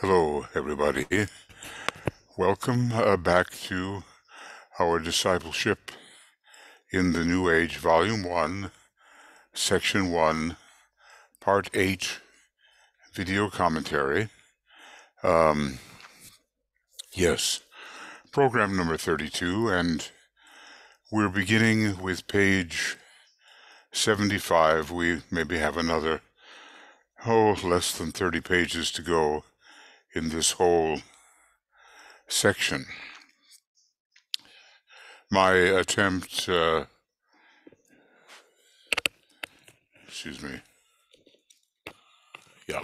Hello, everybody. Welcome back to our Discipleship in the New Age, Volume 1, Section 1, Part 8, Video Commentary. Yes, program number 32, and we're beginning with page 75. We maybe have another, less than 30 pages to go in this whole section. My attempt, excuse me, yeah,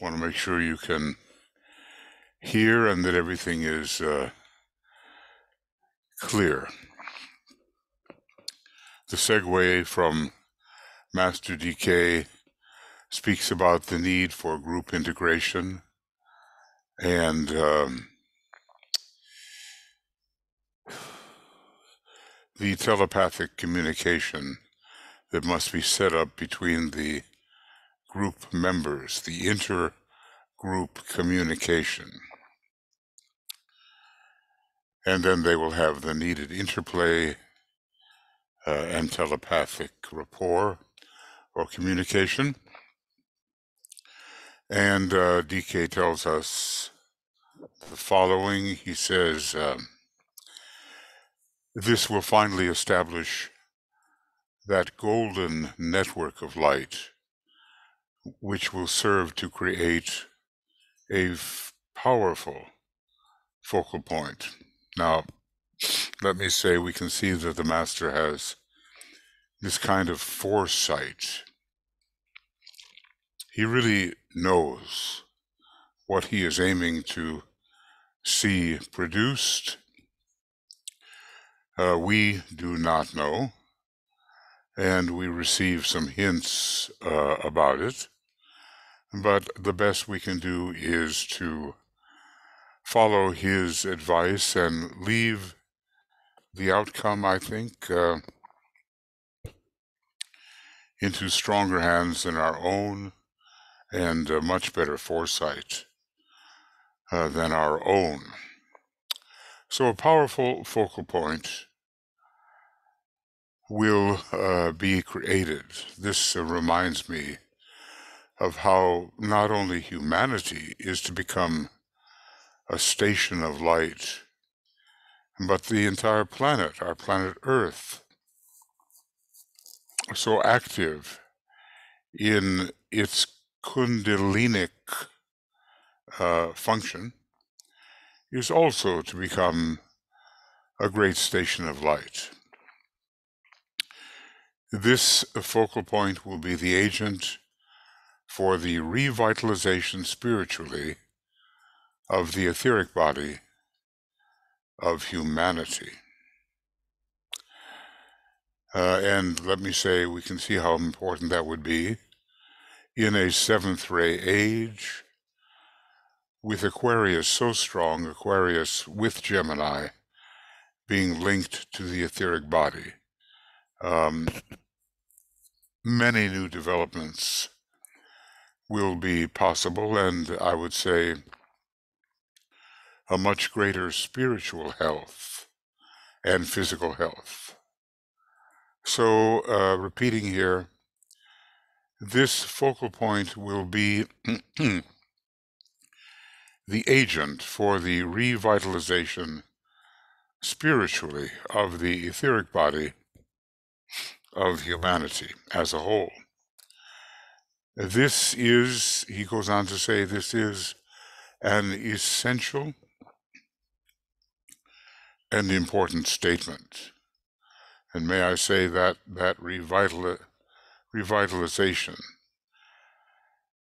want to make sure you can hear and that everything is clear. The segue from Master DK speaks about the need for group integration and the telepathic communication that must be set up between the group members, the intergroup communication. And then they will have the needed interplay and telepathic rapport or communication. And DK tells us the following. He says, this will finally establish that golden network of light, which will serve to create a powerful focal point. Now, let me say we can see that the Master has this kind of foresight. He really knows what he is aiming to see produced. We do not know, and we receive some hints about it, but the best we can do is to follow his advice and leave the outcome, I think, into stronger hands than our own and much better foresight than our own. So a powerful focal point will be created. This reminds me of how not only humanity is to become a station of light, but the entire planet, our planet Earth, so active in its kundalinic function, is also to become a great station of light. This focal point will be the agent for the revitalization spiritually of the etheric body of humanity. And let me say, we can see how important that would be in a seventh ray age with Aquarius so strong, Aquarius with Gemini being linked to the etheric body. Many new developments will be possible, and I would say a much greater spiritual health and physical health. So, repeating here, this focal point will be the agent for the revitalization spiritually of the etheric body of humanity as a whole. This is, he goes on to say, this is an essential and important statement. And may I say that revitalization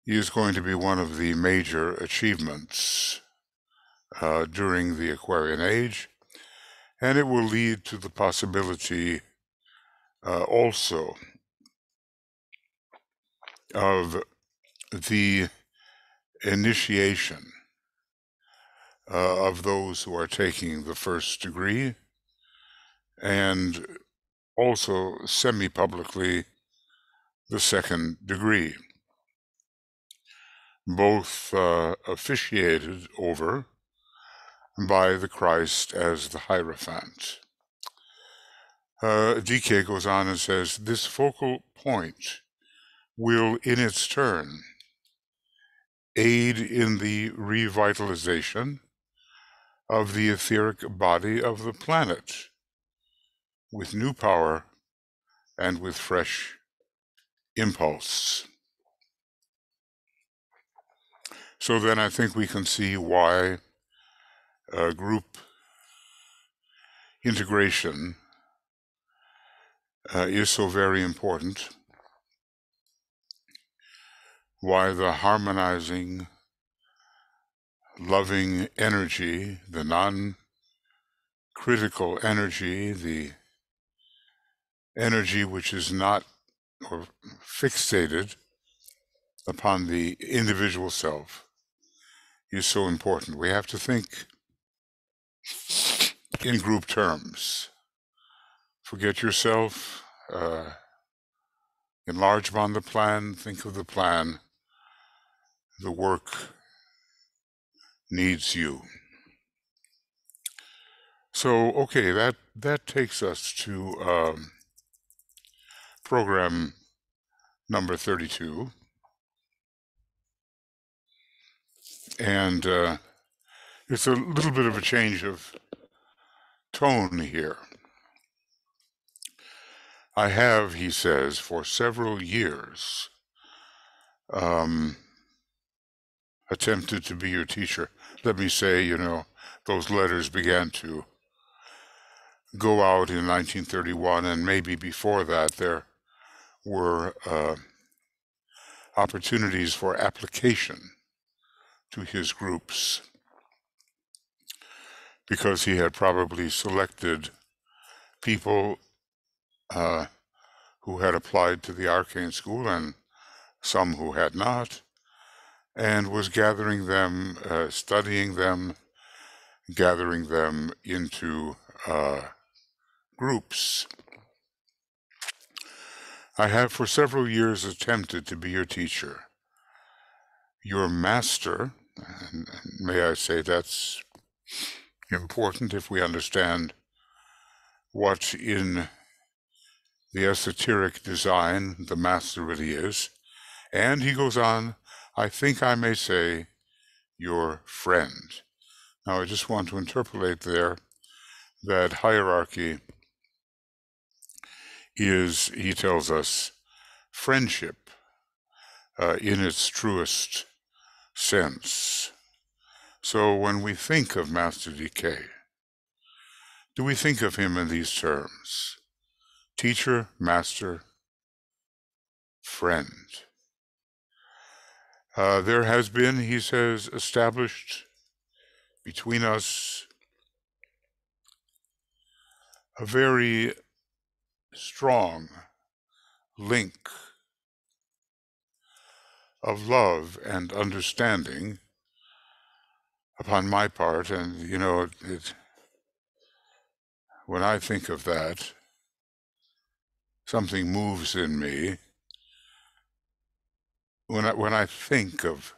is going to be one of the major achievements during the Aquarian Age, and it will lead to the possibility also of the initiation of those who are taking the first degree, and also semi-publicly the second degree. both officiated over by the Christ as the Hierophant. DK goes on and says, this focal point will in its turn aid in the revitalization of the etheric body of the planet with new power and with fresh impulse. So then I think we can see why group integration is so very important, why the harmonizing, loving energy, the non-critical energy, the energy which is not or fixated upon the individual self, is so important. We have to think in group terms. Forget yourself, enlarge upon the plan, think of the plan. The work needs you. So, okay, that takes us to program number 32. And it's a little bit of a change of tone here. I have, he says, for several years attempted to be your teacher. Let me say, those letters began to go out in 1931, and maybe before that there were opportunities for application to his groups, because he had probably selected people who had applied to the arcane school and some who had not, and was gathering them, studying them, gathering them into groups. I have for several years attempted to be your teacher. Your master, and may I say that's important if we understand what in the esoteric design the master really is. And he goes on, I think I may say, your friend. Now I just want to interpolate there that hierarchy is, he tells us, friendship in its truest sense. So when we think of Master DK, do we think of him in these terms? Teacher, master, friend. There has been, he says, established between us a very strong link of love and understanding upon my part, and when I think of that, something moves in me. When I think of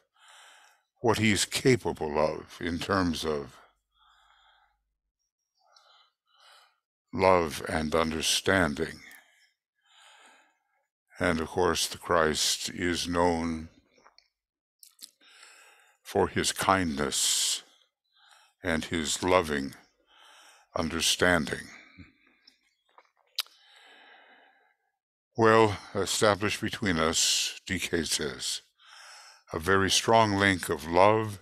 what he's capable of in terms of love and understanding. And of course, the Christ is known for his kindness and his loving understanding. Well, established between us, DK says, a very strong link of love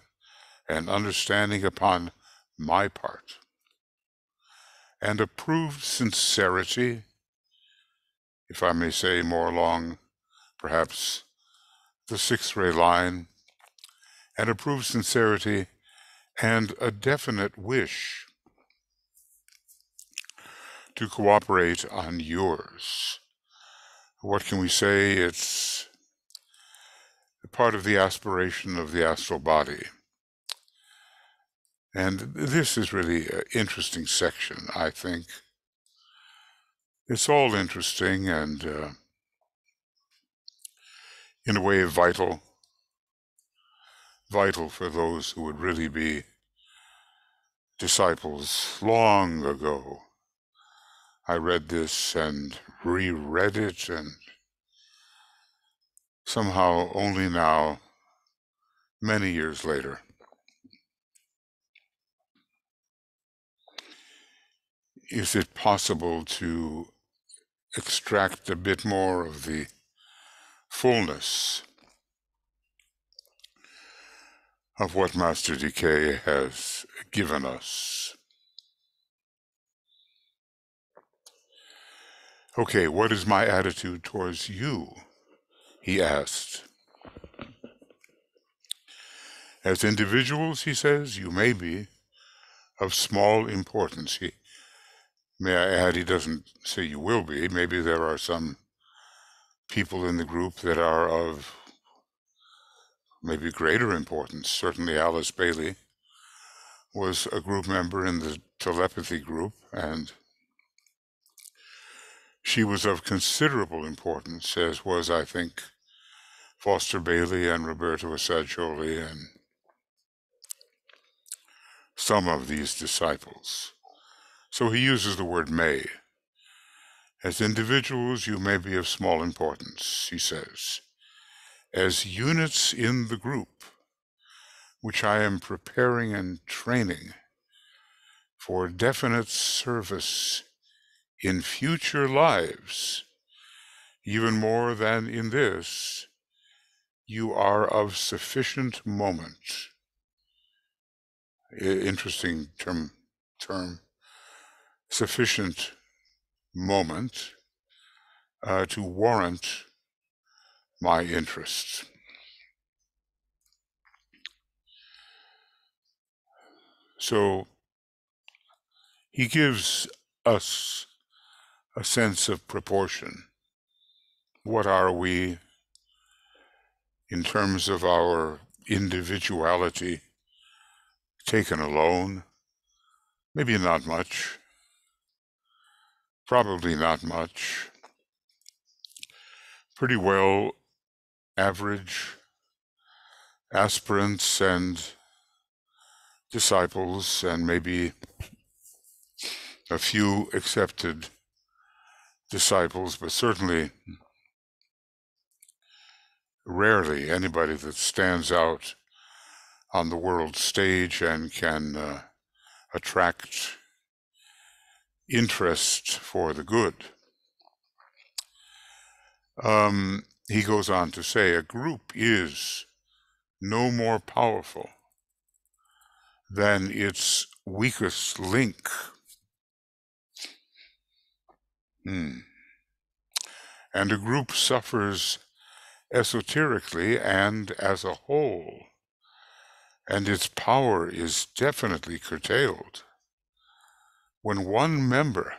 and understanding upon my part, and approved sincerity, if I may say more along perhaps the sixth ray line, and approved sincerity and a definite wish to cooperate on yours. What can we say? It's part of the aspiration of the astral body. And this is really an interesting section, I think. It's all interesting and in a way vital. vital for those who would really be disciples long ago. I read this and reread it, and somehow only now, many years later, is it possible to extract a bit more of the fullness of what Master Decay has given us. Okay, what is my attitude towards you? He asked. As individuals, he says, you may be of small importance. May I add, he doesn't say you will be. Maybe there are some people in the group that are of maybe greater importance. Certainly Alice Bailey was a group member in the telepathy group, and she was of considerable importance, as was, I think, Foster Bailey and Roberto Assagioli and some of these disciples. So he uses the word may. As individuals, you may be of small importance, he says. As units in the group, which I am preparing and training for definite service in future lives, even more than in this, you are of sufficient moment. Interesting term. Sufficient moment to warrant my interest. So he gives us a sense of proportion. What are we in terms of our individuality taken alone? Maybe not much. Probably not much. Pretty well average aspirants and disciples, and maybe a few accepted disciples, but certainly rarely anybody that stands out on the world stage and can attract interest for the good. He goes on to say, a group is no more powerful than its weakest link. And a group suffers esoterically and as a whole, and its power is definitely curtailed when one member,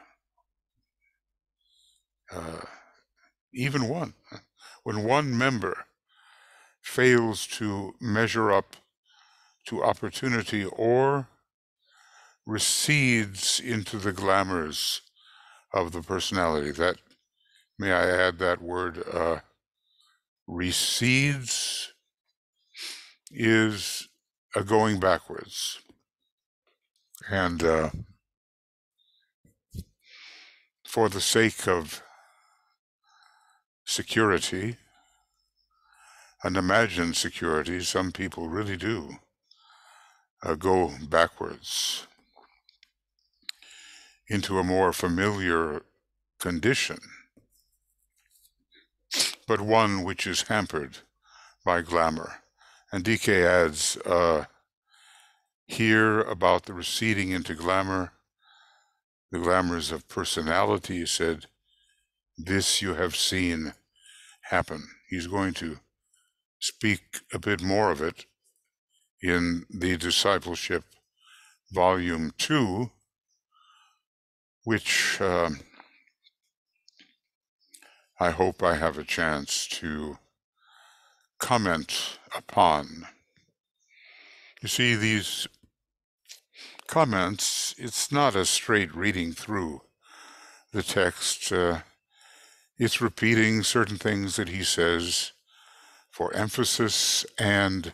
even one, when one member fails to measure up to opportunity or recedes into the glamors of the personality. That, may I add that word, recedes, is a going backwards. And for the sake of security, and imagined security, some people really do go backwards into a more familiar condition, but one which is hampered by glamour. And DK adds here about the receding into glamour, the glamours of personality. He said, this you have seen happen. He's going to speak a bit more of it in the Discipleship Volume 2, which I hope I have a chance to comment upon. You see, these comments, it's not a straight reading through the text. It's repeating certain things that he says for emphasis and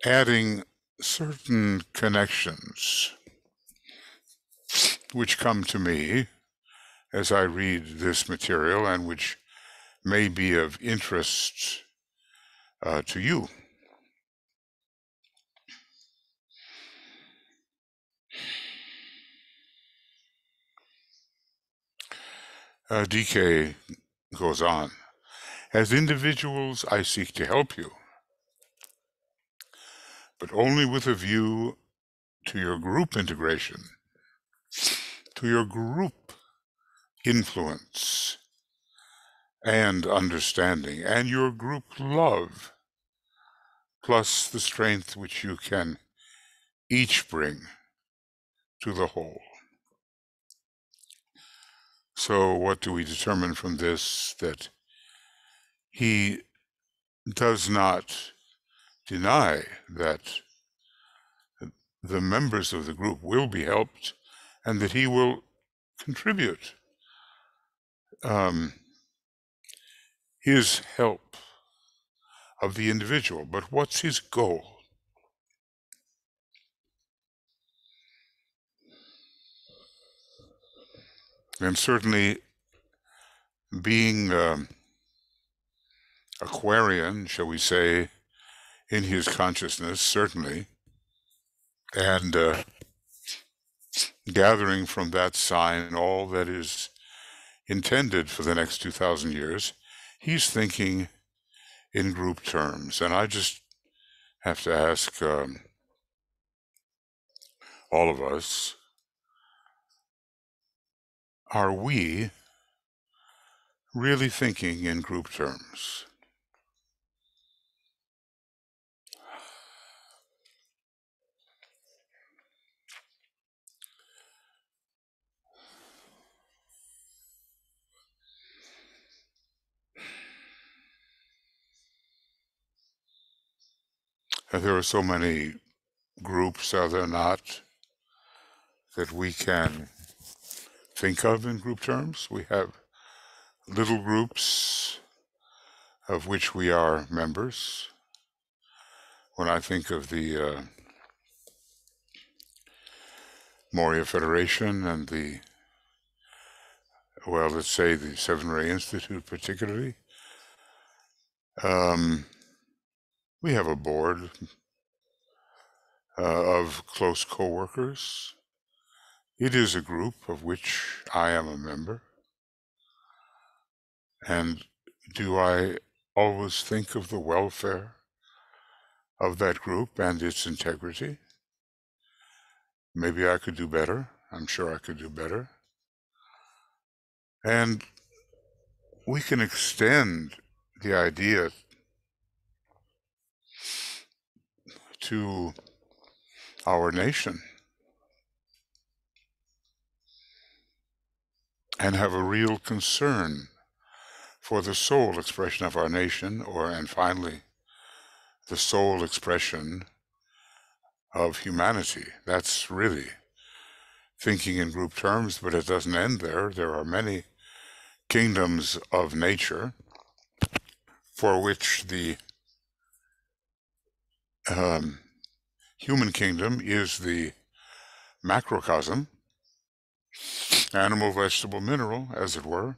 adding certain connections which come to me as I read this material and which may be of interest to you. DK goes on. As individuals, I seek to help you, but only with a view to your group integration, to your group influence and understanding, and your group love, plus the strength which you can each bring to the whole. So what do we determine from this? That he does not deny that the members of the group will be helped and that he will contribute his help of the individual. But what's his goal? And certainly being Aquarian, shall we say, in his consciousness, certainly, and gathering from that sign all that is intended for the next 2,000 years, he's thinking in group terms. And I just have to ask all of us, are we really thinking in group terms? And there are so many groups, are there not, that we can think of in group terms? We have little groups of which we are members. When I think of the Moria Federation and the, well, let's say the Seven Ray Institute particularly, we have a board of close co-workers. It is a group of which I am a member. And do I always think of the welfare of that group and its integrity? Maybe I could do better. I'm sure I could do better. And we can extend the idea to our nation and have a real concern for the soul expression of our nation, and finally, the soul expression of humanity. That's really thinking in group terms, but it doesn't end there. There are many kingdoms of nature for which the human kingdom is the macrocosm, animal, vegetable, mineral, as it were.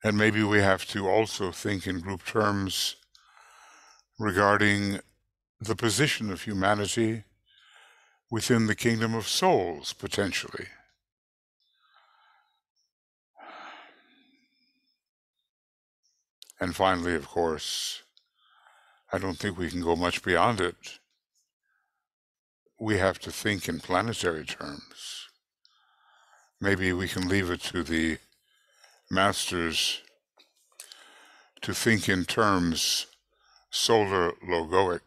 And maybe we have to also think in group terms regarding the position of humanity within the kingdom of souls, potentially. And finally, of course, I don't think we can go much beyond it. We have to think in planetary terms. Maybe we can leave it to the masters to think in terms solar logoic,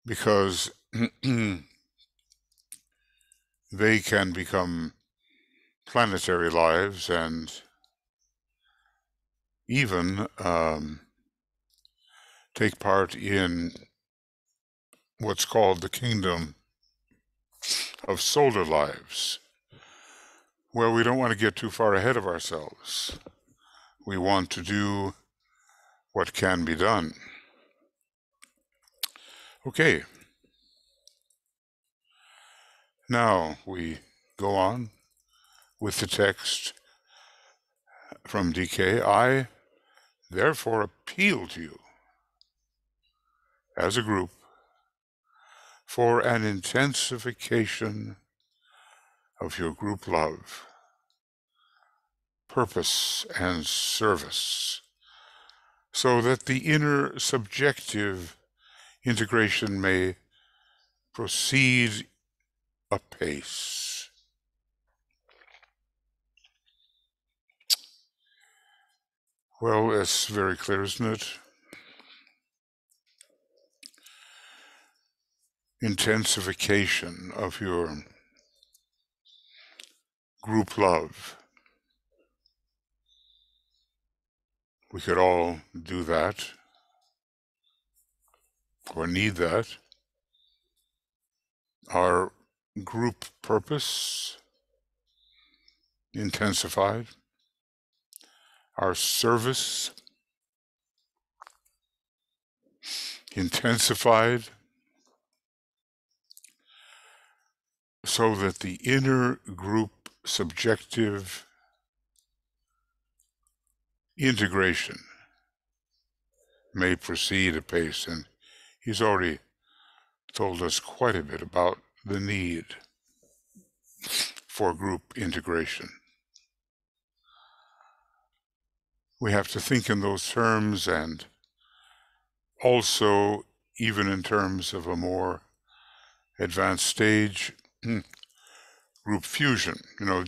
because they can become planetary lives and even take part in what's called the kingdom of solar lives, where we don't want to get too far ahead of ourselves. We want to do what can be done. Okay. Now we go on with the text from DK. I therefore appeal to you as a group for an intensification of your group love, purpose, and service, so that the inner subjective integration may proceed apace. Well, it's very clear, isn't it? Intensification of your group love. We could all do that, or need that. Our group purpose intensified. Our service intensified, so that the inner group subjective integration may proceed apace. And he's already told us quite a bit about the need for group integration. We have to think in those terms, and also even in terms of a more advanced stage, group fusion,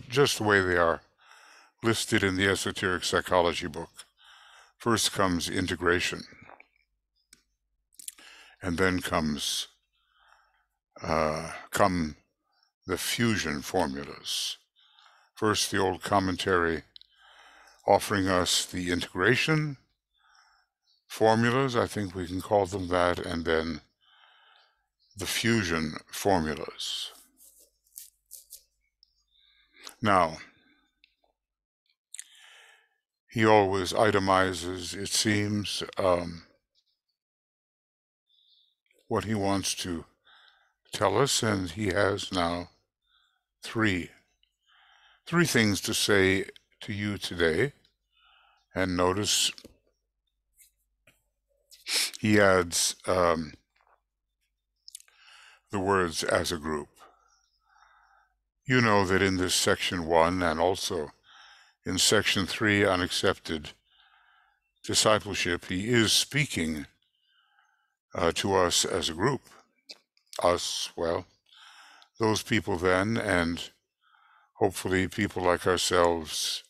just the way they are listed in the esoteric psychology book. First comes integration, and then come the fusion formulas. First, the old commentary offering us the integration formulas, I think we can call them that, and then the fusion formulas. Now, he always itemizes, it seems, what he wants to tell us, and he has now three things to say to you today. And notice he adds the words as a group. You know that in this section 1 and also in section 3, unaccepted discipleship, he is speaking to us as a group. Us, well, those people then, and hopefully people like ourselves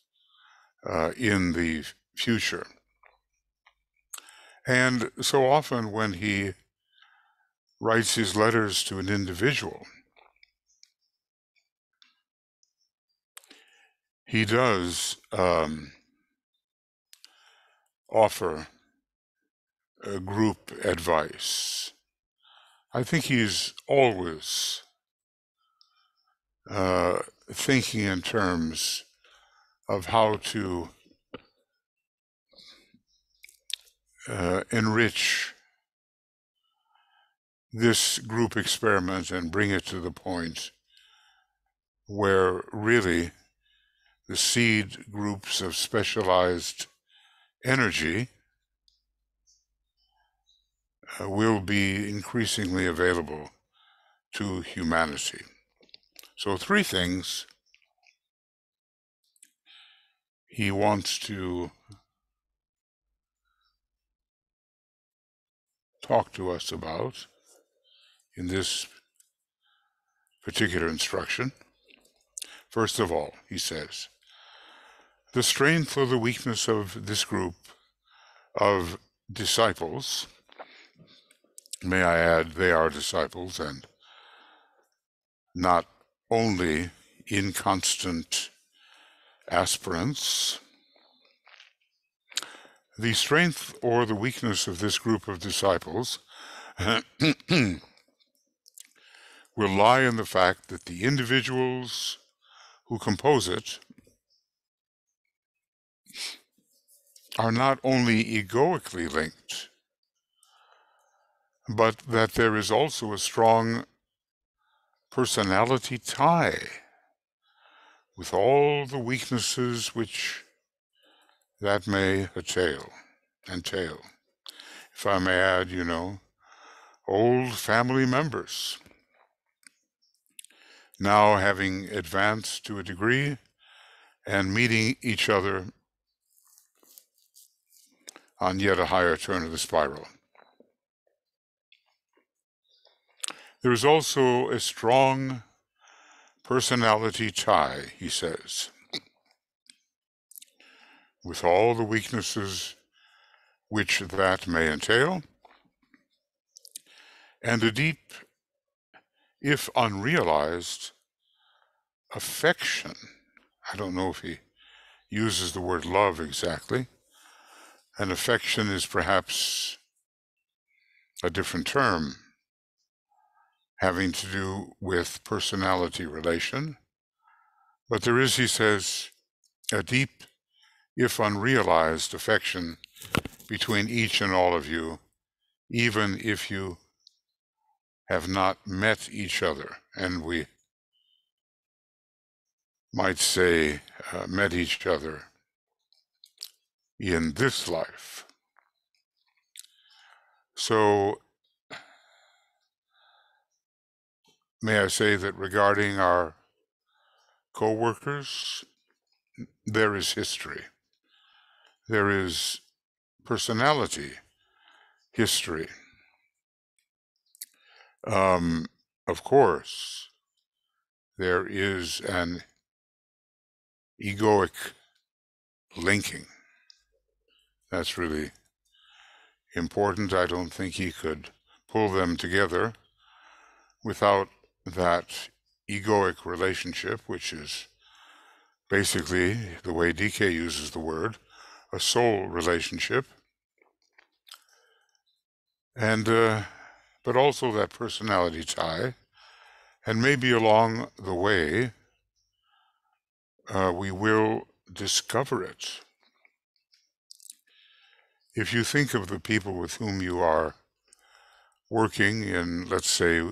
in the future. And so often when he writes his letters to an individual, he does offer group advice. I think he's always thinking in terms of how to enrich this group experiment and bring it to the point where really the seed groups of specialized energy will be increasingly available to humanity. So 3 things he wants to talk to us about in this particular instruction. First of all, he says, the strength or the weakness of this group of disciples, may I add, they are disciples and not only inconstant aspirants. The strength or the weakness of this group of disciples will lie in the fact that the individuals who compose it are not only egoically linked, but that there is also a strong personality tie with all the weaknesses which that may entail. If I may add, old family members now having advanced to a degree and meeting each other on yet a higher turn of the spiral. There is also a strong personality tie, he says, with all the weaknesses which that may entail, and a deep, if unrealized, affection. I don't know if he uses the word love exactly. An affection is perhaps a different term, having to do with personality relation. But there is, he says, a deep, if unrealized, affection between each and all of you, even if you have not met each other. And we might say met each other in this life. So may I say that regarding our co-workers, there is history. There is personality history. Of course, there is an egoic linking. That's really important. I don't think he could pull them together without that egoic relationship, which is basically, the way DK uses the word, a soul relationship. And but also that personality tie. And maybe along the way, we will discover it. If you think of the people with whom you are working in, let's say,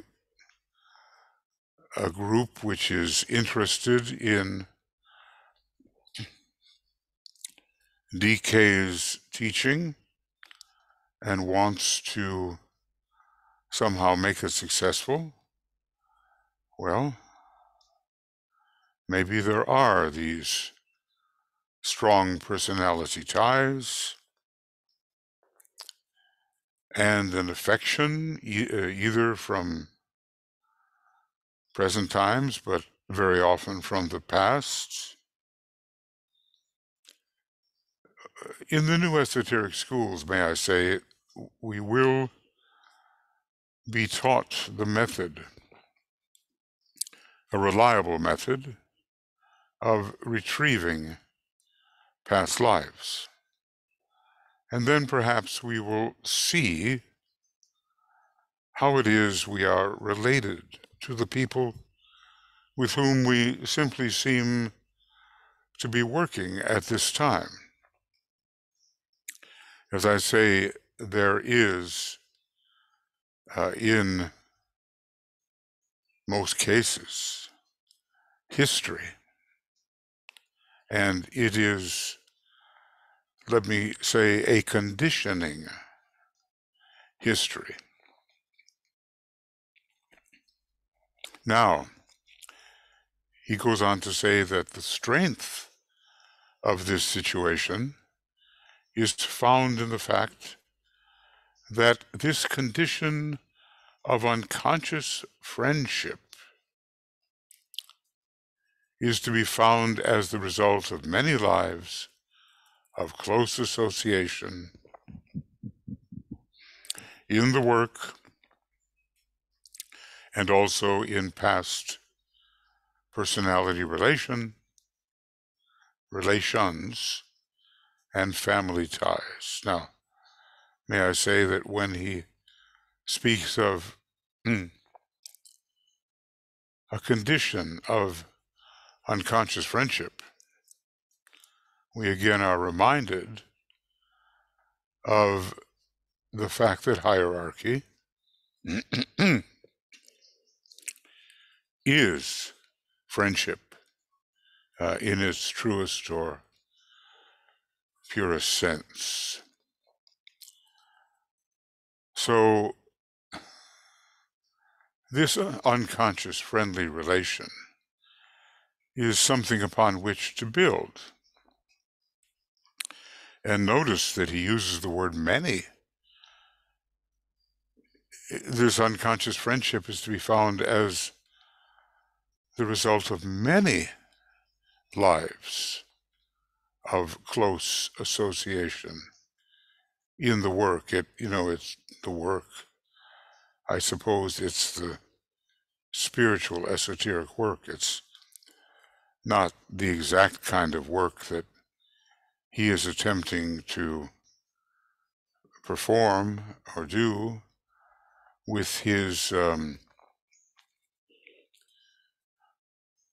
a group which is interested in DK's teaching and wants to somehow make it successful, well, maybe there are these strong personality ties and an affection, either from present times, but very often from the past. In the new esoteric schools, may I say, we will be taught the method, a reliable method, of retrieving past lives. And then perhaps we will see how it is we are related to the people with whom we simply seem to be working at this time. As I say, there is, in most cases, history. And it is, let me say, a conditioning history. Now, he goes on to say that the strength of this situation is found in the fact that this condition of unconscious friendship is to be found as the result of many lives of close association in the work and also in past personality relations and family ties. Now, may I say that when he speaks of a condition of unconscious friendship, we again are reminded of the fact that hierarchy is friendship in its truest or purest sense. So this unconscious friendly relation is something upon which to build. And notice that he uses the word many. This unconscious friendship is to be found as the result of many lives of close association in the work. It's the work. I suppose it's the spiritual, esoteric work. It's not the exact kind of work that he is attempting to perform or do with his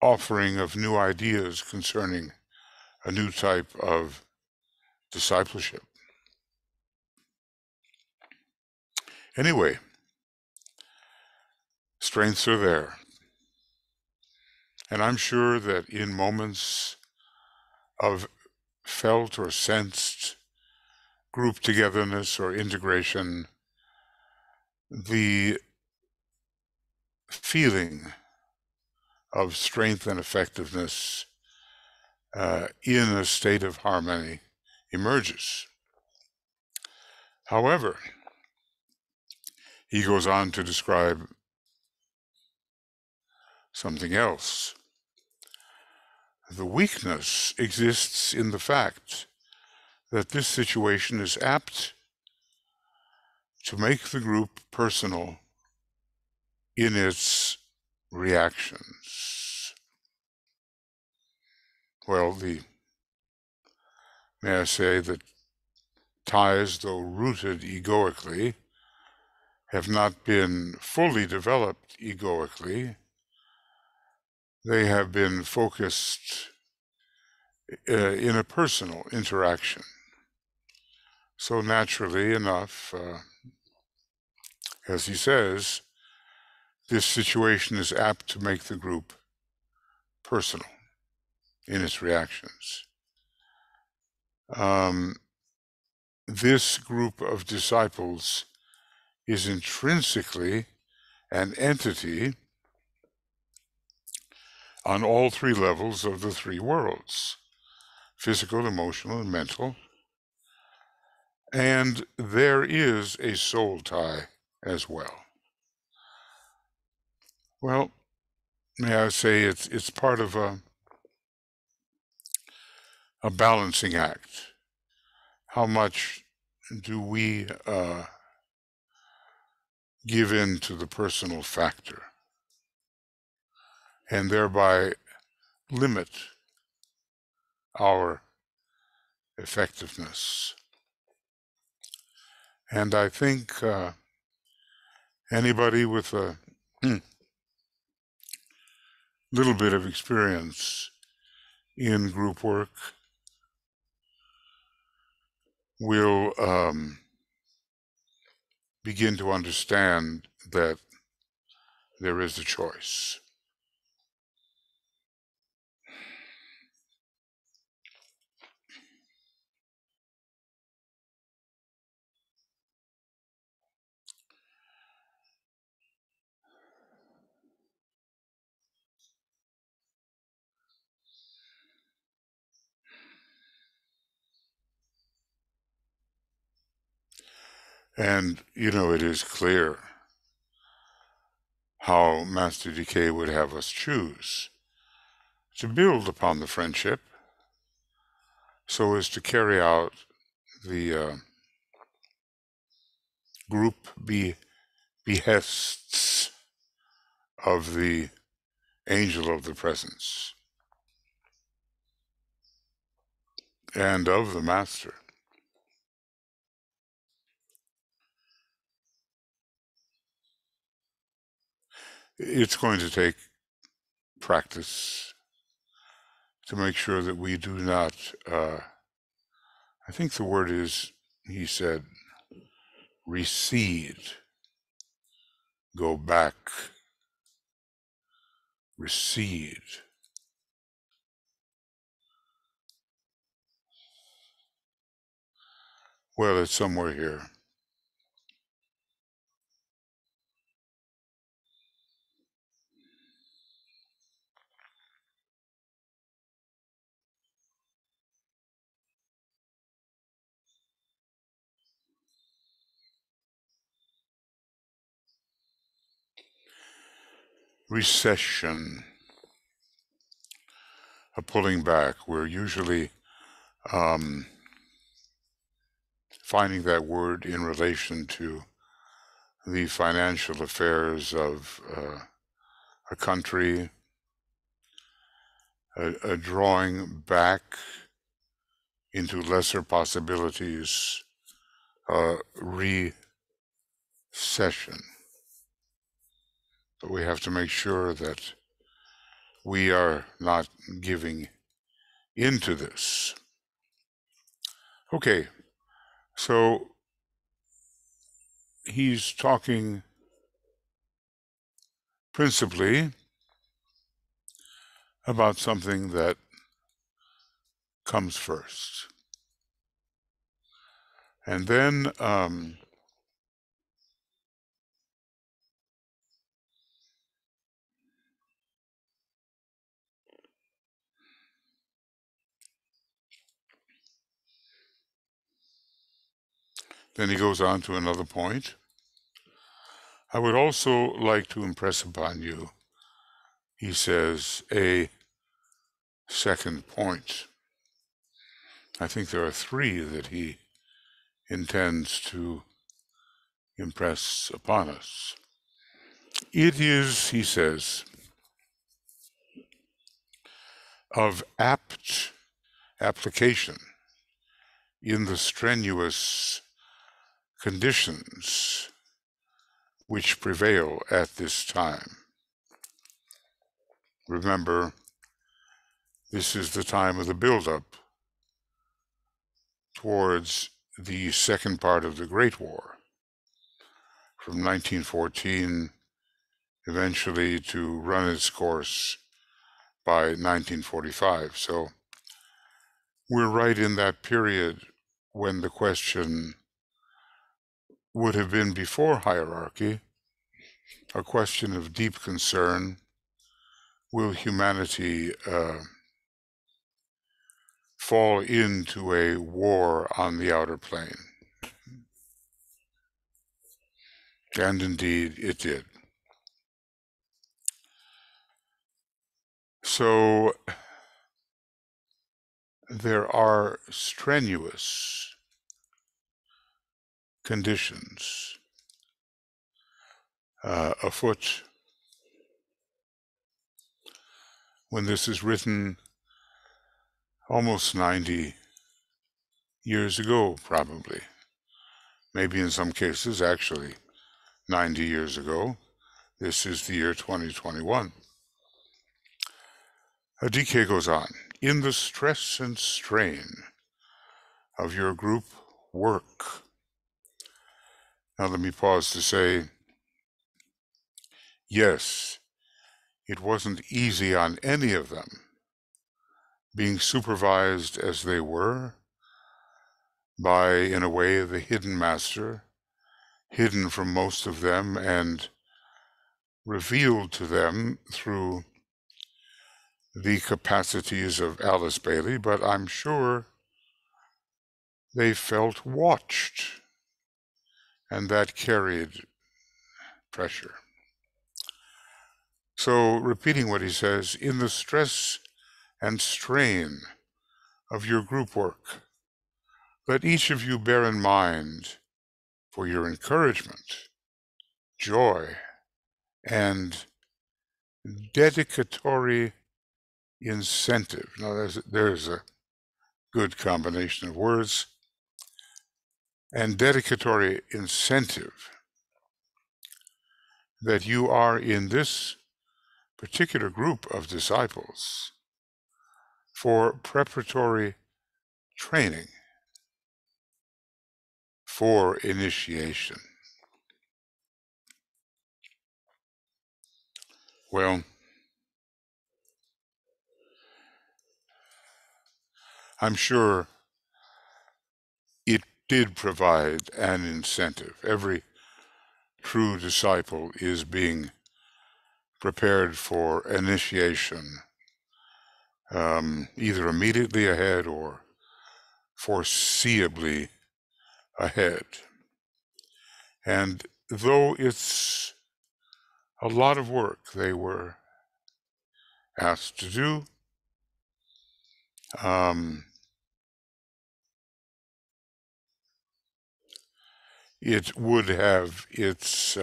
offering of new ideas concerning a new type of discipleship. Anyway, strengths are there. And I'm sure that in moments of felt or sensed group togetherness or integration, the feeling of strength and effectiveness in a state of harmony emerges. However, he goes on to describe something else. The weakness exists in the fact that this situation is apt to make the group personal in its reactions. Well, may I say that ties, though rooted egoically, have not been fully developed egoically. They have been focused in a personal interaction. So naturally enough, as he says, this situation is apt to make the group personal in its reactions. This group of disciples is intrinsically an entity on all three levels of the three worlds: physical, emotional, and mental. And there is a soul tie as well. Well, may I say it's part of a balancing act. How much do we give in to the personal factor and thereby limit our effectiveness? And I think anybody with a little bit of experience in group work will begin to understand that there is a choice. And, it is clear how Master Decay would have us choose to build upon the friendship so as to carry out the group behests of the angel of the presence and of the master. It's going to take practice to make sure that we do not, I think the word is he said, recede, go back, recede. Well, it's somewhere here. Recession, a pulling back. We're usually finding that word in relation to the financial affairs of a country, a drawing back into lesser possibilities, recession. But we have to make sure that we are not giving into this. Okay, so he's talking principally about something that comes first. And then he goes on to another point. I would also like to impress upon you, he says, a second point. I think there are three that he intends to impress upon us. It is, he says, of apt application in the strenuous conditions which prevail at this time. Remember, this is the time of the buildup towards the second part of the Great War, from 1914 eventually to run its course by 1945. So we're right in that period when the question would have been, before hierarchy, a question of deep concern. Will humanity fall into a war on the outer plane? And indeed it did. So there are strenuous conditions afoot. When this is written, almost 90 years ago, probably, maybe in some cases actually 90 years ago. This is the year 2021. DK goes on, in the stress and strain of your group work. Now let me pause to say, yes, it wasn't easy on any of them, being supervised as they were by, in a way, the hidden master, hidden from most of them and revealed to them through the capacities of Alice Bailey, but I'm sure they felt watched, and that carried pressure. So, repeating what he says, in the stress and strain of your group work, let each of you bear in mind, for your encouragement, joy, and dedicatory incentive. Now, there's a good combination of words. And dedicatory incentive that you are in this particular group of disciples for preparatory training. for initiation. Well, I'm sure it did provide an incentive. Every true disciple is being prepared for initiation, either immediately ahead or foreseeably ahead. And though it's a lot of work they were asked to do, it would have its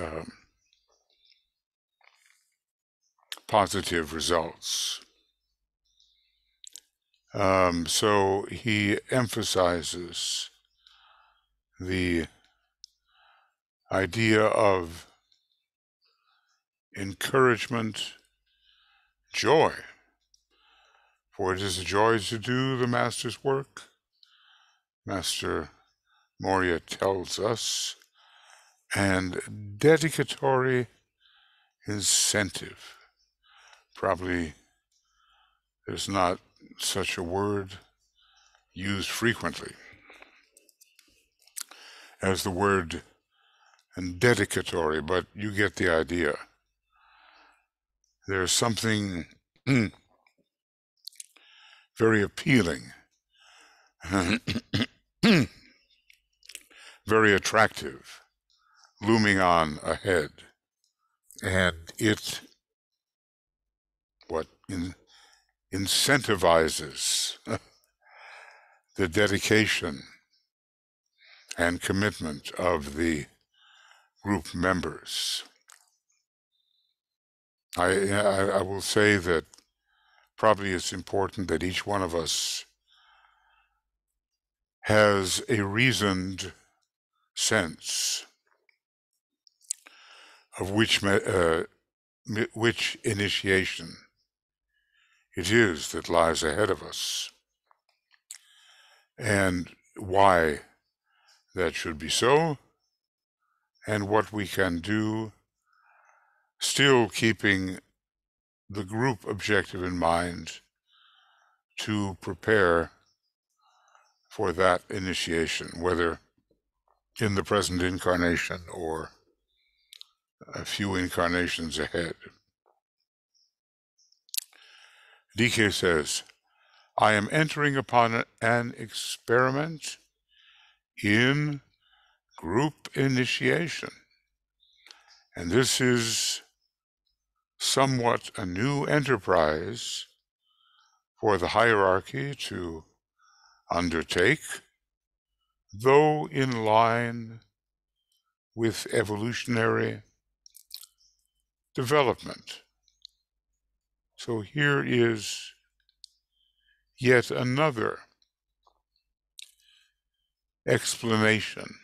positive results. So he emphasizes the idea of encouragement, joy, for it is a joy to do the Master's work. Master Moria tells us, and dedicatory incentive. Probably there's not such a word used frequently as the word dedicatory, but you get the idea. There's something very appealing, very attractive, looming on ahead. And it incentivizes the dedication and commitment of the group members. I will say that probably it's important that each one of us has a reasoned sense of which initiation it is that lies ahead of us, and why that should be so, and what we can do, still keeping the group objective in mind to prepare for that initiation, whether in the present incarnation or a few incarnations ahead. DK says, I am entering upon an experiment in group initiation. And this is somewhat a new enterprise for the hierarchy to undertake, though in line with evolutionary development. So here is yet another explanation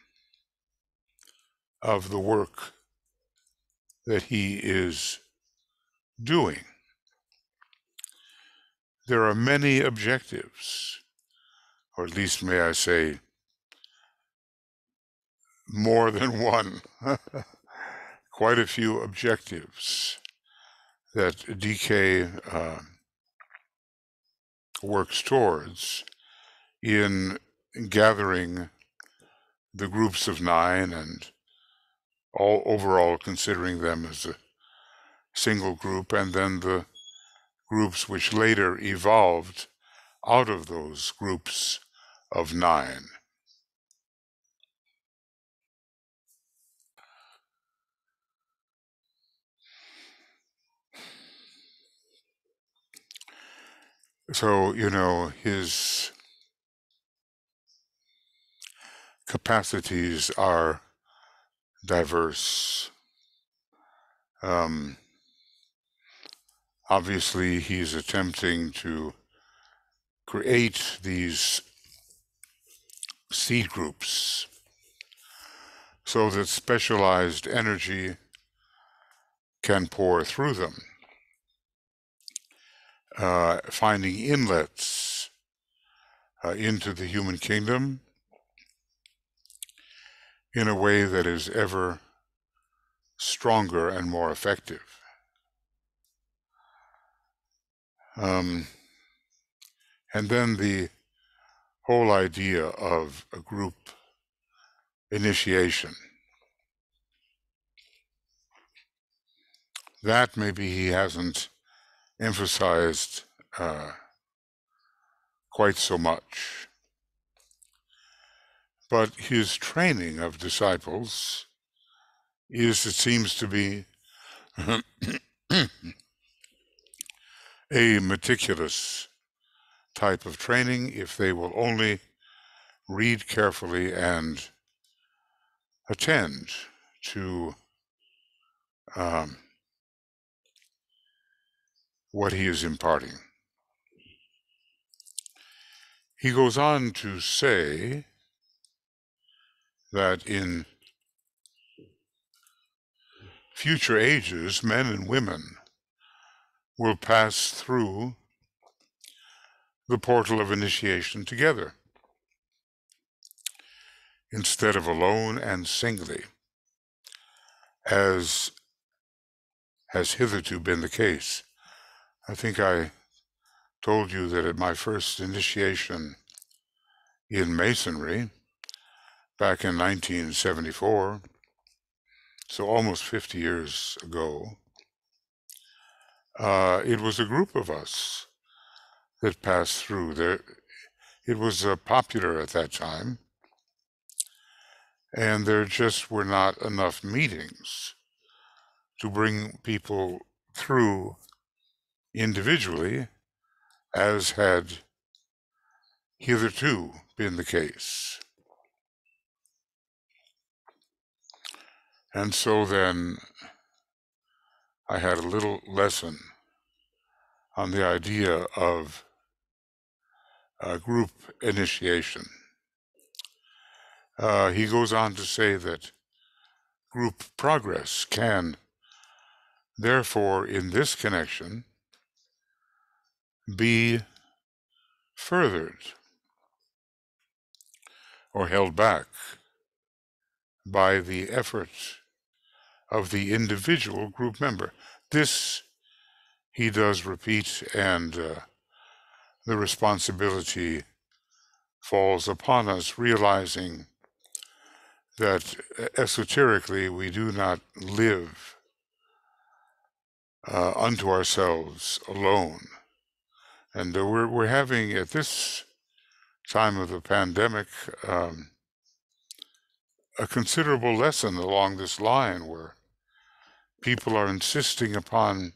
of the work that he is doing. There are many objectives, or at least may I say, more than one, quite a few objectives that DK works towards in gathering the groups of 9 and all overall considering them as a single group, and then the groups which later evolved out of those groups of 9. So, his capacities are diverse. Obviously, he's attempting to create these seed groups so that specialized energy can pour through them, finding inlets into the human kingdom, in a way that is ever stronger and more effective. And then the whole idea of a group initiation. That maybe he hasn't emphasized quite so much. But his training of disciples is, it seems to be, a meticulous type of training if they will only read carefully and attend to what he is imparting. He goes on to say that in future ages, men and women will pass through the portal of initiation together, instead of alone and singly, as has hitherto been the case. I think I told you that at my first initiation in Masonry, back in 1974, so almost 50 years ago, it was a group of us that passed through there. It was popular at that time, and there just were not enough meetings to bring people through individually, as had hitherto been the case. And so then I had a little lesson on the idea of group initiation. He goes on to say that group progress can, therefore, in this connection, be furthered or held back by the effort of the individual group member. This he does repeat, and the responsibility falls upon us, realizing that esoterically we do not live unto ourselves alone. And we're having, at this time of the pandemic, a considerable lesson along this line where people are insisting upon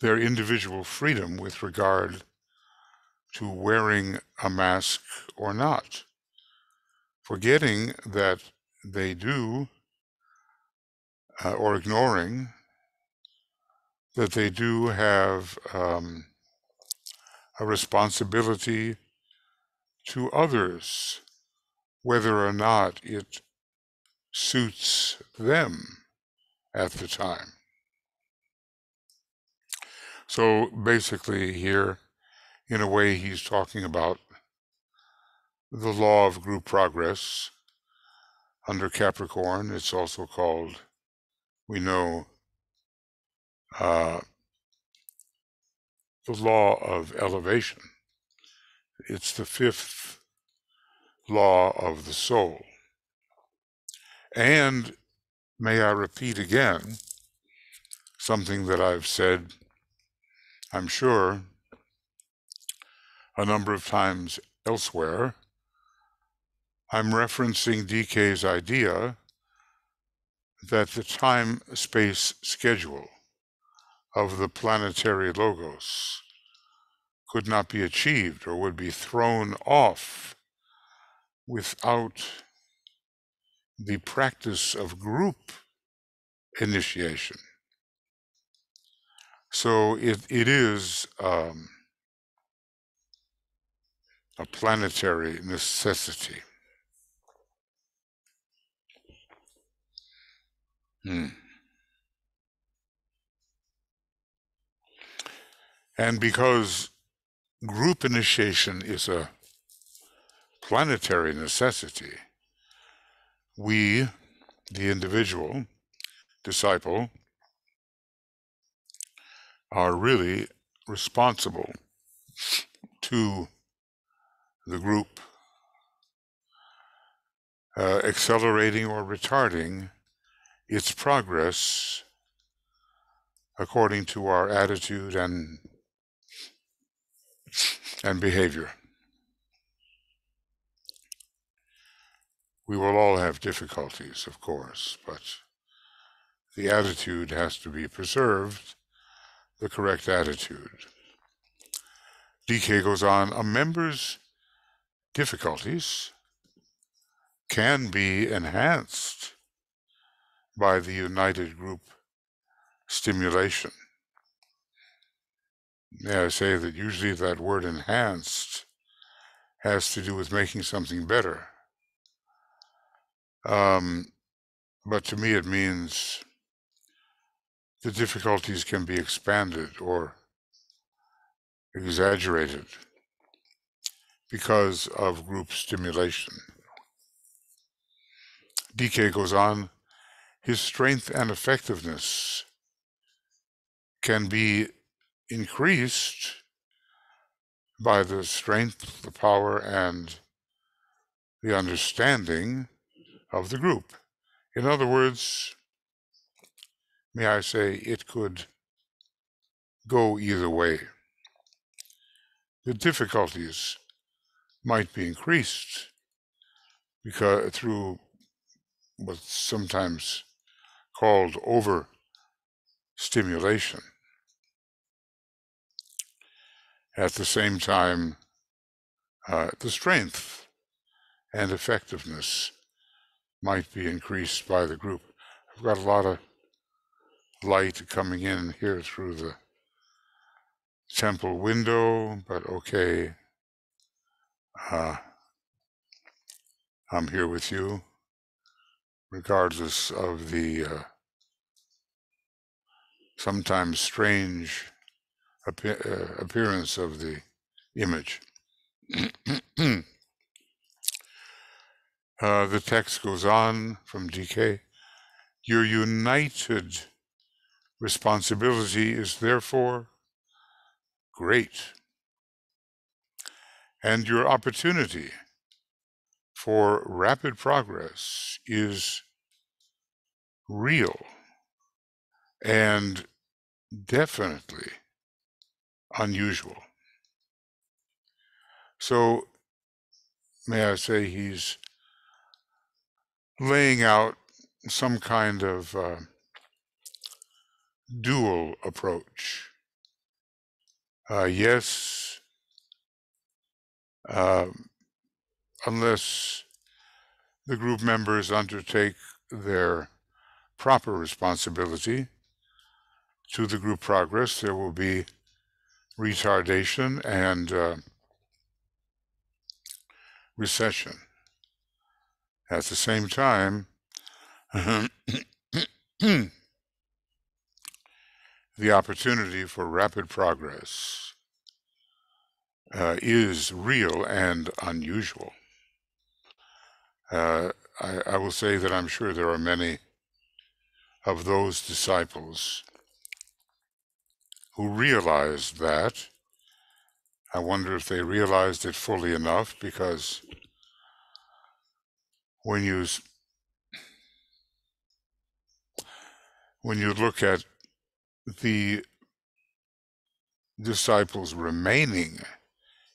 their individual freedom with regard to wearing a mask or not, forgetting that they do, or ignoring that they do have a responsibility to others, whether or not it suits them at the time. So basically here, in a way, he's talking about the law of group progress. Under Capricorn, it's also called, we know, the law of elevation. It's the fifth law of the soul. And may I repeat again something that I've said, I'm sure, a number of times elsewhere. I'm referencing DK's idea that the time-space schedule of the planetary logos could not be achieved or would be thrown off without the practice of group initiation. So it is a planetary necessity. And because group initiation is a planetary necessity, we, the individual disciple, are really responsible to the group accelerating or retarding its progress according to our attitude and behavior. We will all have difficulties, of course, but the attitude has to be preserved, the correct attitude. DK goes on, a member's difficulties can be enhanced by the united group stimulation. May I say that usually that word enhanced has to do with making something better. But to me it means the difficulties can be expanded or exaggerated because of group stimulation. DK goes on, his strength and effectiveness can be increased by the strength, the power, and the understanding of the group. In other words, may I say, it could go either way. The difficulties might be increased because through what's sometimes called overstimulation. At the same time, the strength and effectiveness might be increased by the group. I've got a lot of light coming in here through the temple window, but okay. I'm here with you, regardless of the sometimes strange appearance of the image. The text goes on from DK. Your united responsibility is therefore great, and your opportunity for rapid progress is real and definitely unusual. So, may I say, he's laying out some kind of dual approach. Yes, unless the group members undertake their proper responsibility to the group progress, there will be retardation and recession. At the same time, the opportunity for rapid progress is real and unusual. I will say that I'm sure there are many of those disciples who realized that. I wonder if they realized it fully enough, because when you look at the disciples remaining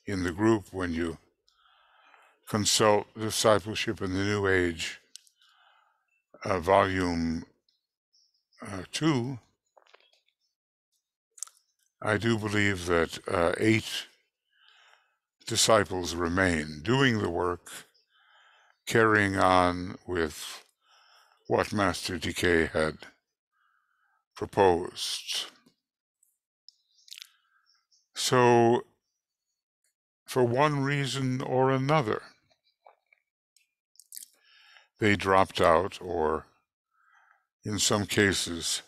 in the group, when you consult Discipleship in the New Age, volume 2, I do believe that 8 disciples remain doing the work, carrying on with what Master DK had proposed. So, for one reason or another, they dropped out, or in some cases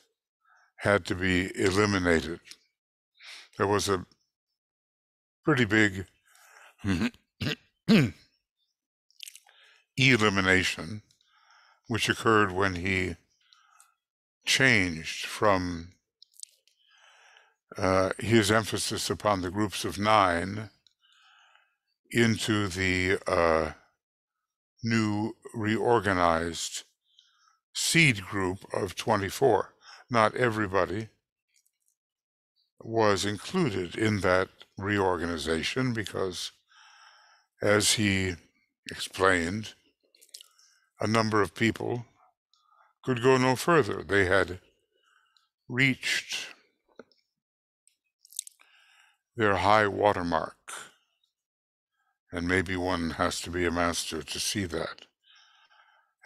had to be eliminated. There was a pretty big elimination which occurred when he changed from his emphasis upon the groups of 9 into the new reorganized seed group of 24. Not everybody was included in that reorganization because, as he explained, a number of people could go no further. They had reached their high watermark, and maybe one has to be a master to see that.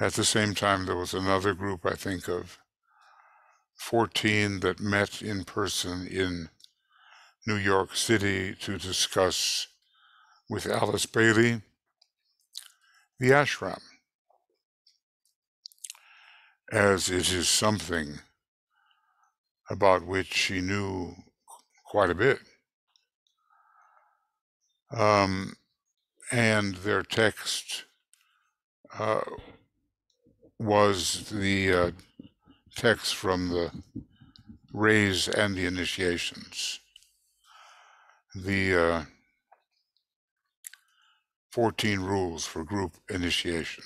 At the same time, there was another group, I think, of 14 that met in person in New York City to discuss with Alice Bailey the ashram, as it is something about which she knew quite a bit. And their text was the text from the Rays and the Initiations, the 14 rules for group initiation.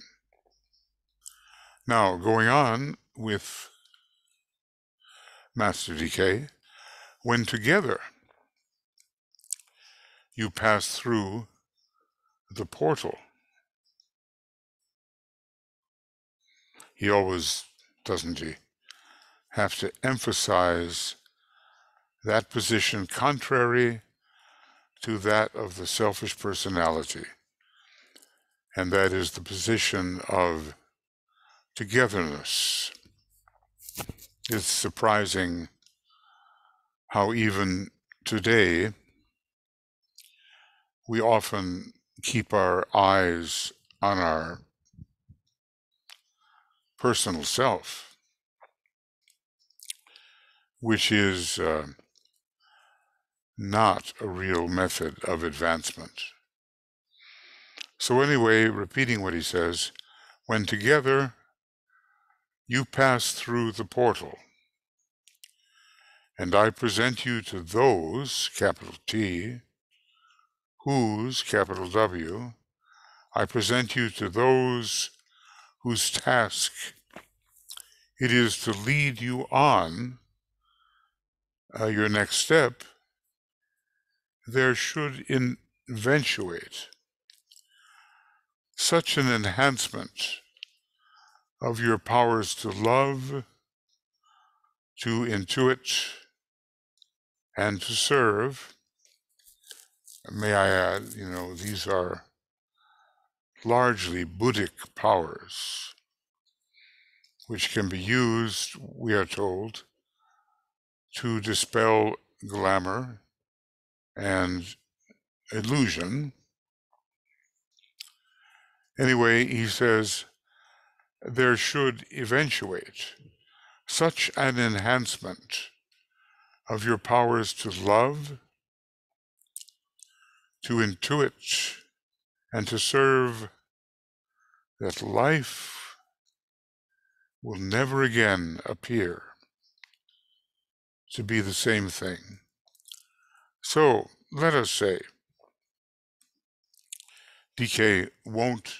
Now, going on with Master DK, when together you pass through the portal, he always, doesn't he, have to emphasize that position contrary to that of the selfish personality, and that is the position of togetherness. It's surprising how even today we often keep our eyes on our personal self, which is not a real method of advancement. So anyway, repeating what he says, when together you pass through the portal, and I present you to those, capital T, whose, capital W, I present you to those whose task it is to lead you on your next step, there should eventuate such an enhancement of your powers to love, to intuit, and to serve. May I add, these are largely Buddhic powers, which can be used, we are told, to dispel glamor and illusion. Anyway, he says, there should eventuate such an enhancement of your powers to love, to intuit, and to serve that life will never again appear to be the same thing. So let us say DK won't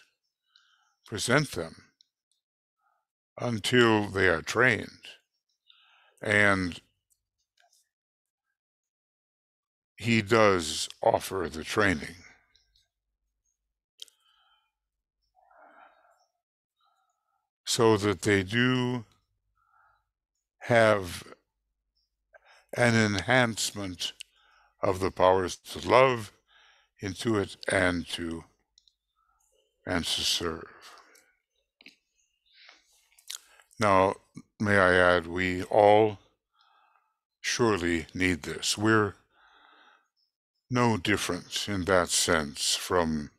present them until they are trained, and he does offer the training. So that they do have an enhancement of the powers to love, intuit, and to serve. Now, may I add, we all surely need this. We're no different in that sense from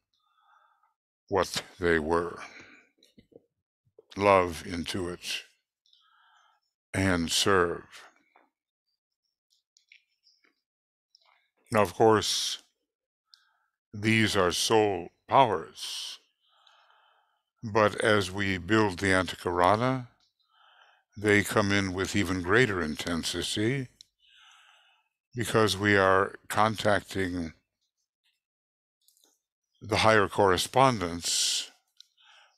what they were. Love, intuit, and serve. Now, of course, these are soul powers, But as we build the antikarana, they come in with even greater intensity because we are contacting the higher correspondence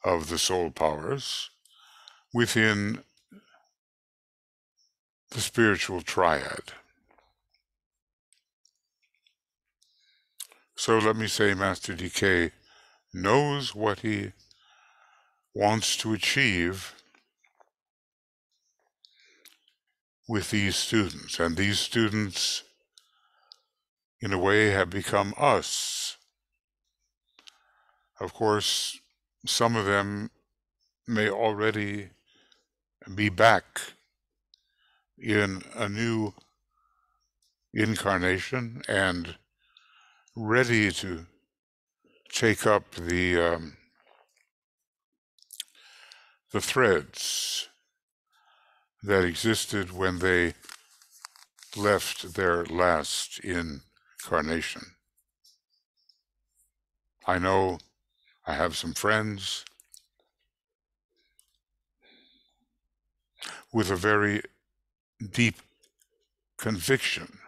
of the soul powers within the spiritual triad. So let me say Master DK knows what he wants to achieve with these students, and these students in a way have become us. Of course, some of them may already be back in a new incarnation and ready to take up the threads that existed when they left their last incarnation. I know I have some friends with a very deep conviction.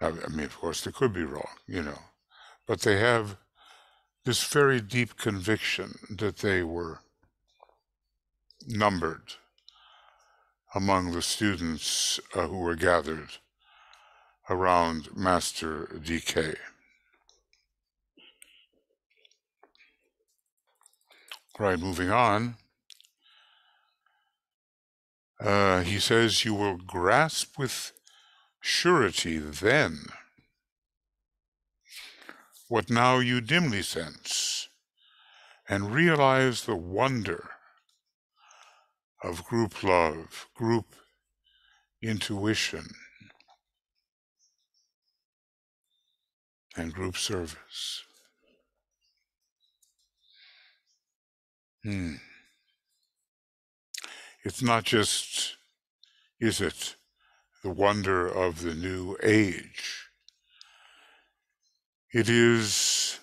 I mean, of course, they could be wrong, but they have this very deep conviction that they were numbered among the students who were gathered around Master DK. Right, moving on. He says, you will grasp with surety then what now you dimly sense, and realize the wonder of group love, group intuition, and group service. It's not just, is it, the wonder of the new age? It is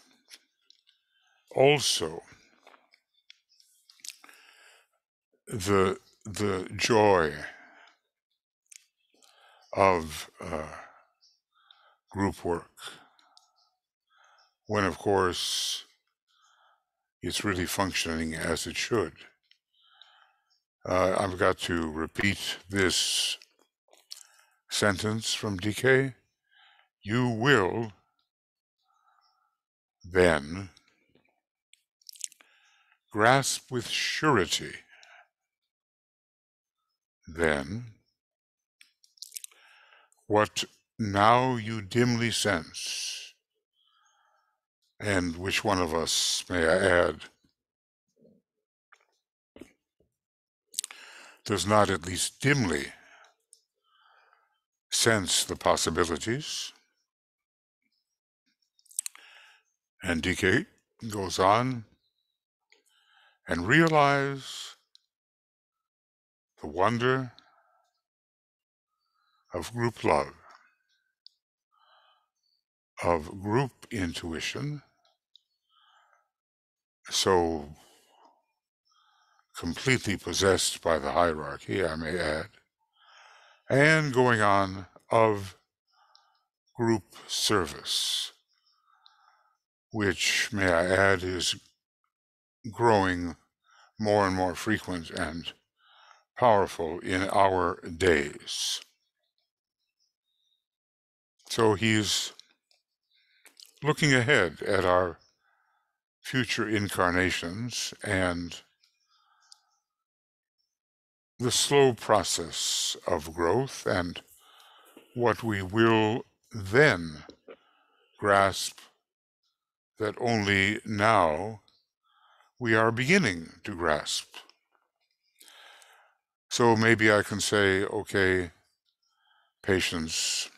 also the joy of group work, when of course it's really functioning as it should. I've got to repeat this sentence from DK. You will then grasp with surety then what now you dimly sense, and which one of us, may I add, does not at least dimly sense the possibilities? And DK goes on, and realize the wonder of group love, of group intuition, so completely possessed by the hierarchy, I may add, and going on, of group service, which, may I add, is growing more and more frequent and powerful in our days. So he's looking ahead at our future incarnations and the slow process of growth and what we will then grasp that only now we are beginning to grasp. So maybe I can say, okay, patience.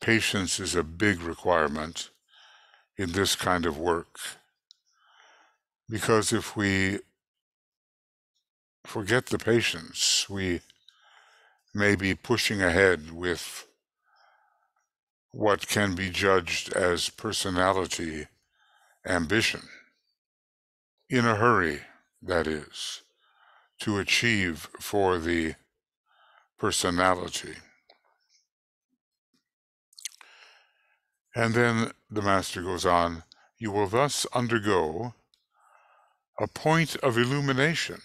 Patience is a big requirement in this kind of work, because if we forget the patience, we may be pushing ahead with what can be judged as personality ambition. In a hurry, that is, to achieve for the personality. And then the Master goes on, you will thus undergo a point of illumination,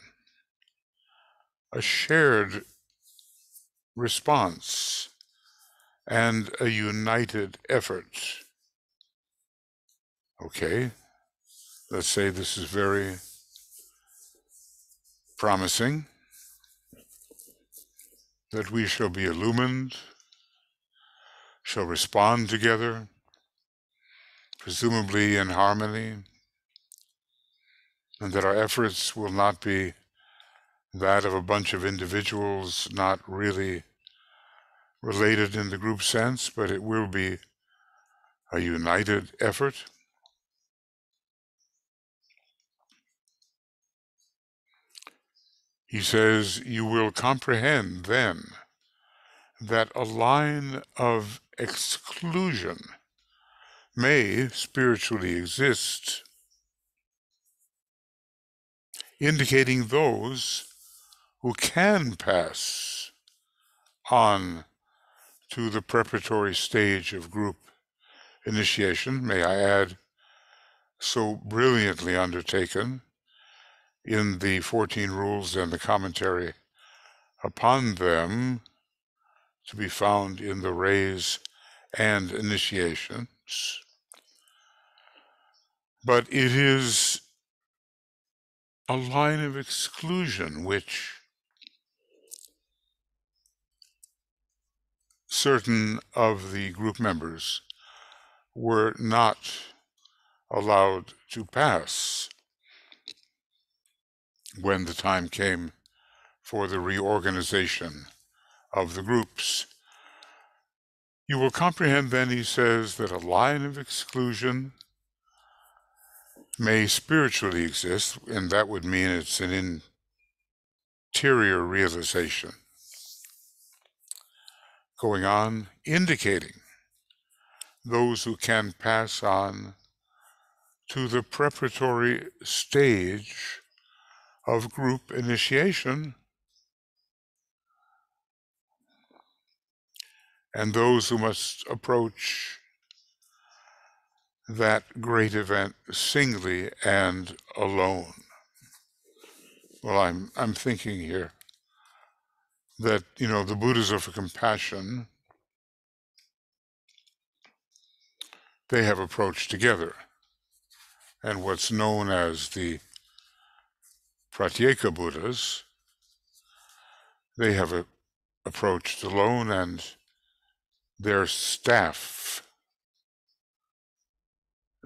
a shared response, and a united effort. Okay, let's say this is very promising, that we shall be illumined, shall respond together, presumably in harmony, and that our efforts will not be that of a bunch of individuals not really related in the group sense, but it will be a united effort. He says, you will comprehend then that a line of exclusion may spiritually exist, indicating those who can pass on to the preparatory stage of group initiation, may I add, so brilliantly undertaken in the 14 rules and the commentary upon them, to be found in the rays and initiations. But it is a line of exclusion which certain of the group members were not allowed to pass when the time came for the reorganization of the groups. You will comprehend then, he says, that a line of exclusion may spiritually exist, and that would mean it's an interior realization going on, indicating those who can pass on to the preparatory stage of group initiation, and those who must approach that great event singly and alone. Well, I'm thinking here that, the Buddhas of compassion, they have approached together. And what's known as the Pratyeka Buddhas, they have approached alone, and their staff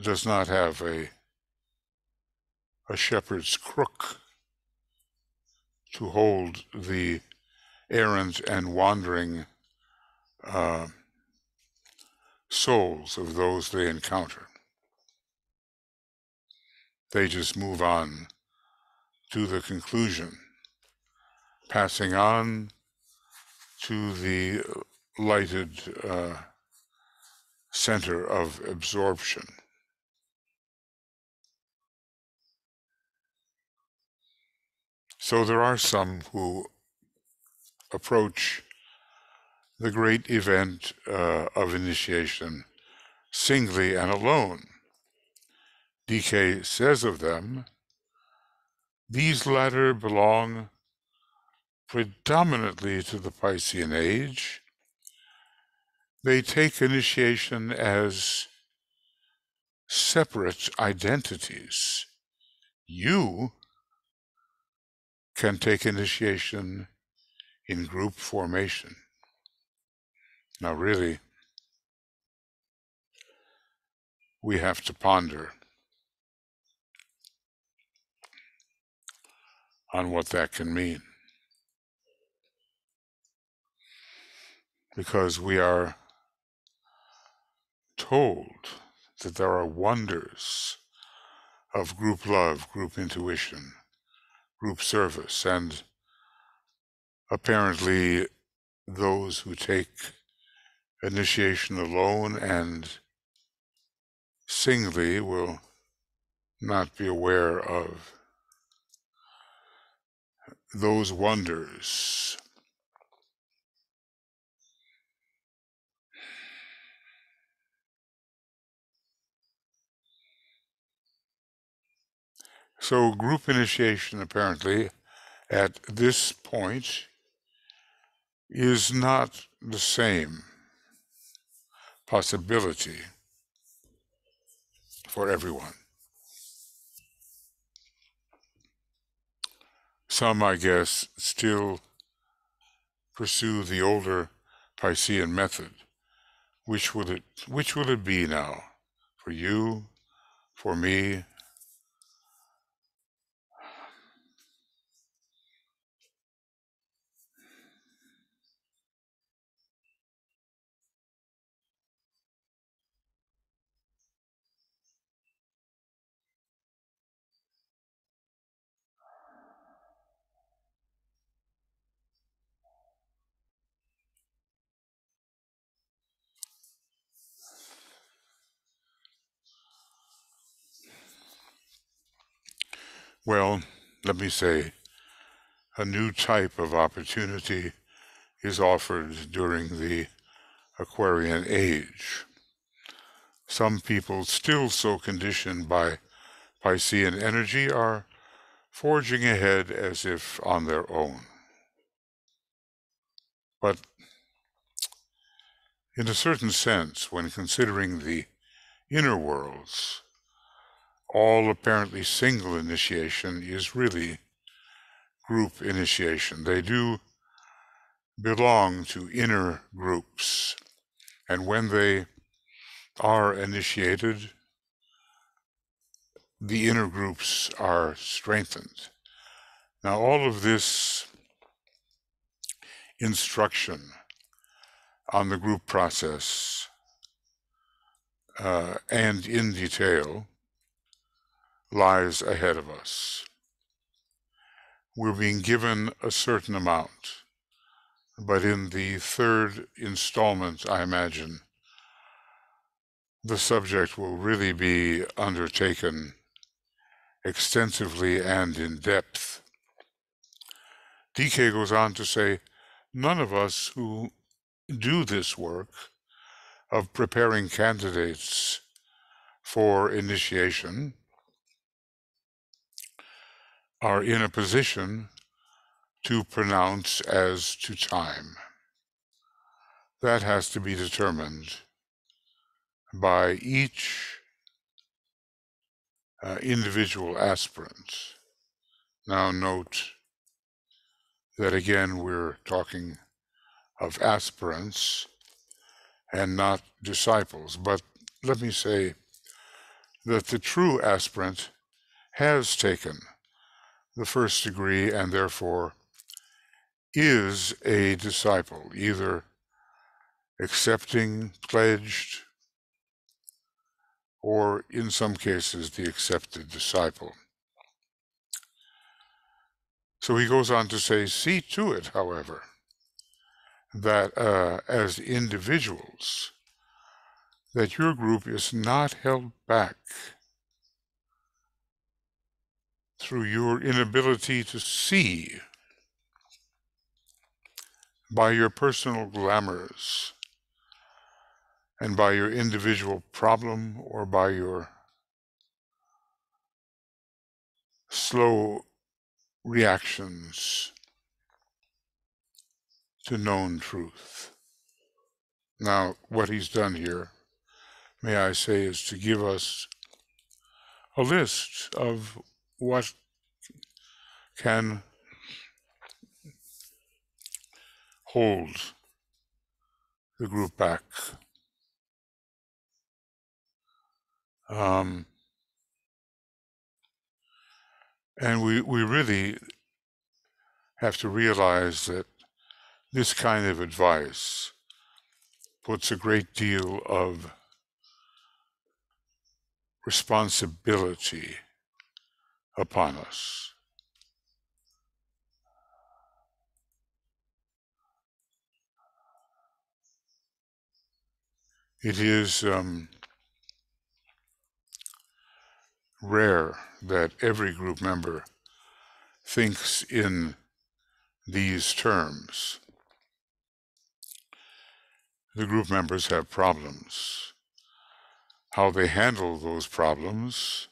does not have a shepherd's crook to hold the errant and wandering souls of those they encounter. They just move on to the conclusion, passing on to the lighted center of absorption. So there are some who approach the great event of initiation singly and alone. DK says of them, these latter belong predominantly to the Piscean age. They take initiation as separate identities. You can take initiation in group formation. Now really, we have to ponder on what that can mean. Because we are told that there are wonders of group love, group intuition, group service, and apparently those who take initiation alone and singly will not be aware of those wonders. So group initiation apparently at this point is not the same possibility for everyone. Some, I guess, still pursue the older Piscean method. Which will it be now? For you? For me? Well, let me say, a new type of opportunity is offered during the Aquarian age. Some people still so conditioned by Piscean energy are forging ahead as if on their own. But in a certain sense, when considering the inner worlds, all apparently single initiation is really group initiation. They do belong to inner groups, and when they are initiated, the inner groups are strengthened. Now, all of this instruction on the group process and in detail lies ahead of us. We're being given a certain amount, but in the third installment, I imagine, the subject will really be undertaken extensively and in depth. DK goes on to say, none of us who do this work of preparing candidates for initiation are in a position to pronounce as to time. That has to be determined by each individual aspirant. Now note that again we're talking of aspirants and not disciples, but let me say that the true aspirant has taken the first degree and therefore is a disciple, either accepting, pledged, or in some cases the accepted disciple. So he goes on to say, see to it, however, that as individuals, that your group is not held back through your inability to see by your personal glamors and by your individual problem or by your slow reactions to known truth. Now, what he's done here, may I say, is to give us a list of what can hold the group back. And we really have to realize that this kind of advice puts a great deal of responsibility upon us. It is rare that every group member thinks in these terms. The group members have problems. How they handle those problems,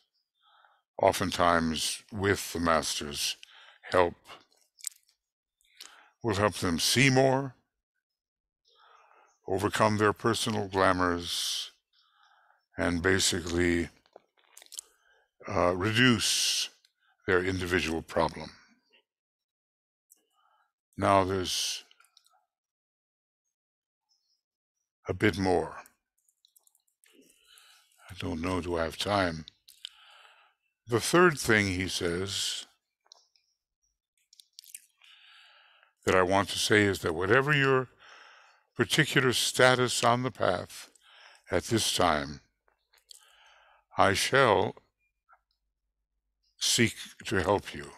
oftentimes with the Master's help, will help them see more, overcome their personal glamors, and basically reduce their individual problem. Now there's a bit more. I don't know, do I have time? The third thing he says that I want to say is that whatever your particular status on the path at this time, I shall seek to help you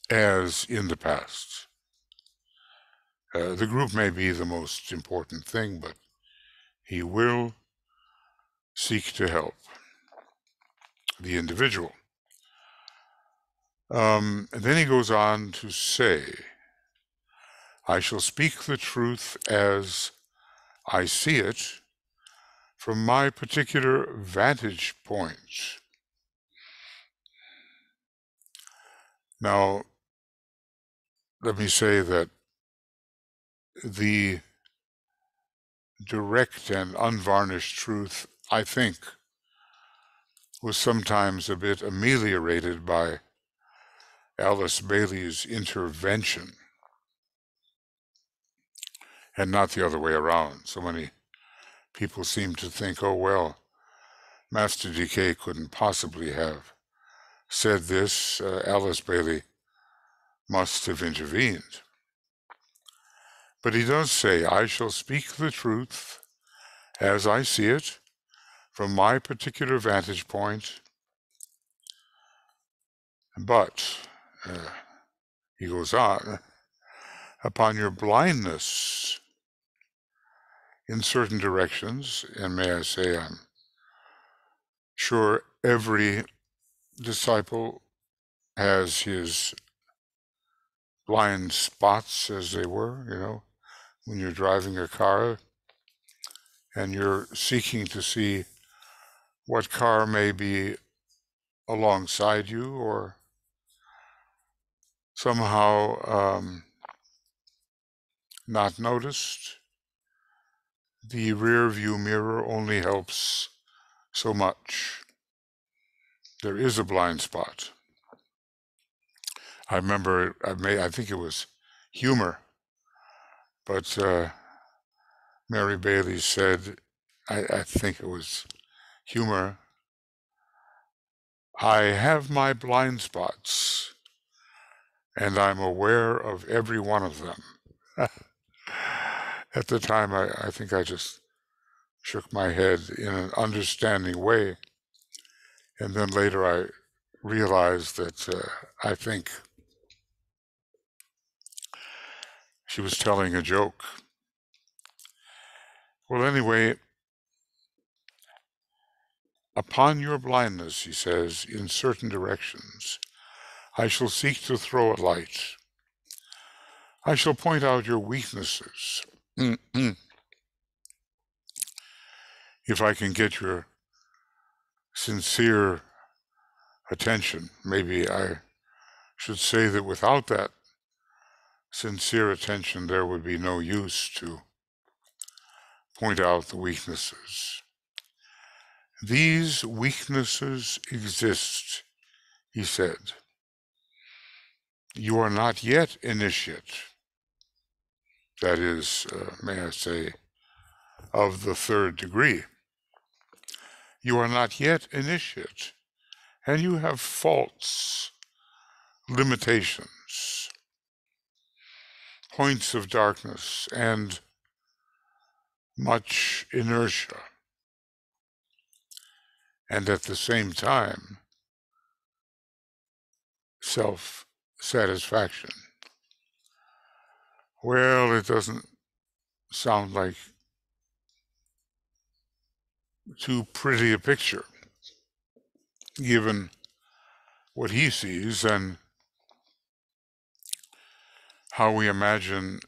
as in the past. The group may be the most important thing, but he will seek to help the individual. And then he goes on to say, I shall speak the truth as I see it from my particular vantage point. Now, let me say that the direct and unvarnished truth, I think, was sometimes a bit ameliorated by Alice Bailey's intervention, and not the other way around. So many people seem to think, oh, well, Master DK couldn't possibly have said this. Alice Bailey must have intervened. But he does say, I shall speak the truth as I see it from my particular vantage point. But, he goes on, upon your blindness in certain directions, and may I say, I'm sure every disciple has his blind spots, as they were, when you're driving a car and you're seeking to see what car may be alongside you or somehow not noticed. The rear view mirror only helps so much. There is a blind spot. I remember, I think it was humor, but Mary Bailey said, I think it was humor, I have my blind spots, and I'm aware of every one of them. At the time, I think I just shook my head in an understanding way, and then later I realized that I think she was telling a joke. Well, anyway, upon your blindness, he says, in certain directions, I shall seek to throw a light. I shall point out your weaknesses. If I can get your sincere attention, maybe I should say that without that sincere attention, there would be no use to point out the weaknesses. These weaknesses exist, he said. You are not yet initiate, that is, may I say, of the third degree. You are not yet initiate, and you have faults, limitations, points of darkness, and much inertia. And at the same time, self-satisfaction. Well, it doesn't sound like too pretty a picture, given what he sees and how we imagine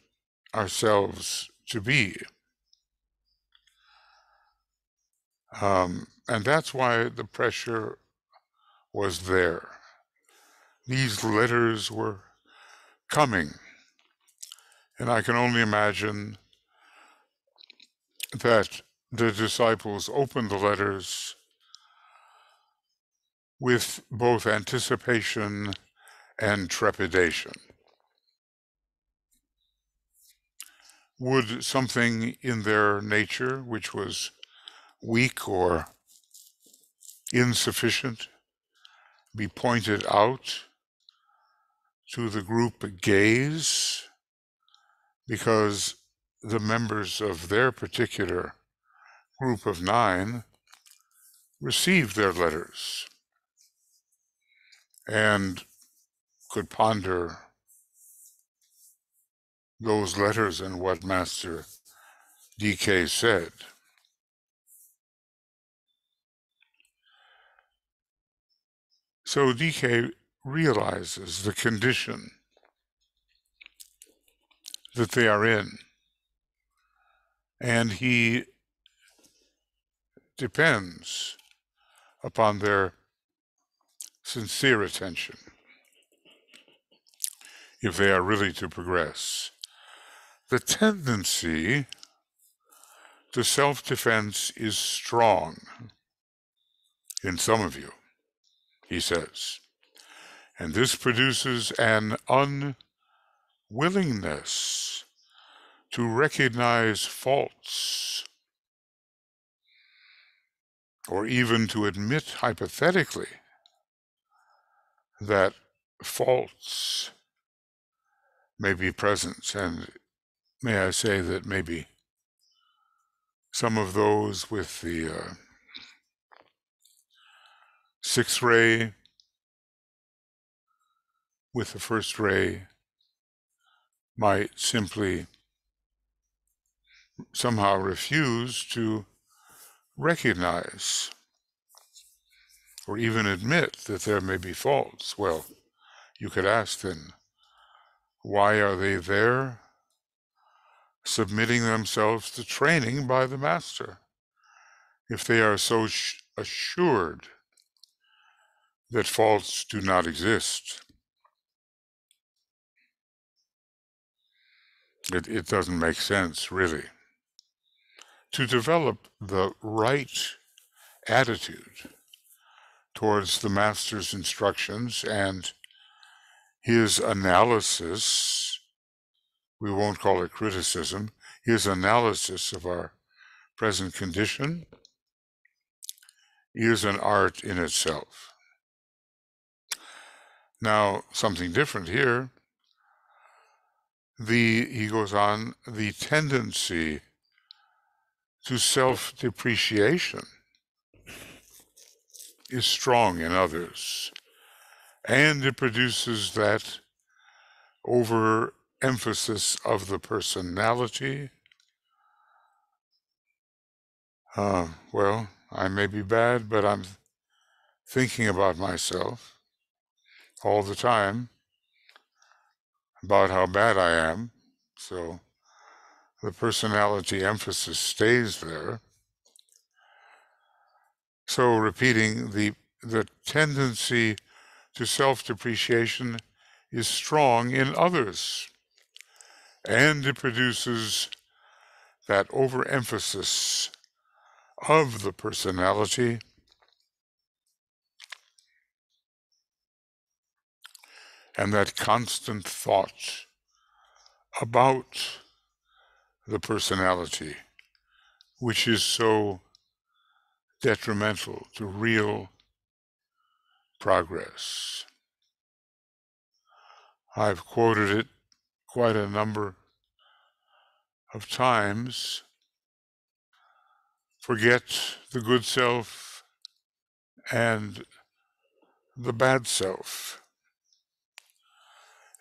ourselves to be. And that's why the pressure was there. These letters were coming, and I can only imagine that the disciples opened the letters with both anticipation and trepidation. Would something in their nature which was weak or insufficient be pointed out to the group gaze, because the members of their particular group of 9 received their letters and could ponder those letters and what Master DK said. So DK realizes the condition that they are in, and he depends upon their sincere attention if they are really to progress. The tendency to self-defense is strong in some of you, he says, and this produces an unwillingness to recognize faults, or even to admit hypothetically that faults may be present. And may I say that maybe some of those with the 6th ray, with the 1st ray, might simply somehow refuse to recognize or even admit that there may be faults. Well, you could ask then, why are they there, submitting themselves to training by the Master, if they are so assured that faults do not exist? It doesn't make sense, really. To develop the right attitude towards the Master's instructions and his analysis, we won't call it criticism, his analysis of our present condition, is an art in itself. Now, something different here. He goes on, the tendency to self-depreciation is strong in others, and it produces that overemphasis of the personality. Well, I may be bad, but I'm thinking about myself all the time, about how bad I am, so the personality emphasis stays there. So repeating, the tendency to self-depreciation is strong in others, and it produces that overemphasis of the personality, and that constant thought about the personality, which is so detrimental to real progress. I've quoted it quite a number of times. Forget the good self and the bad self,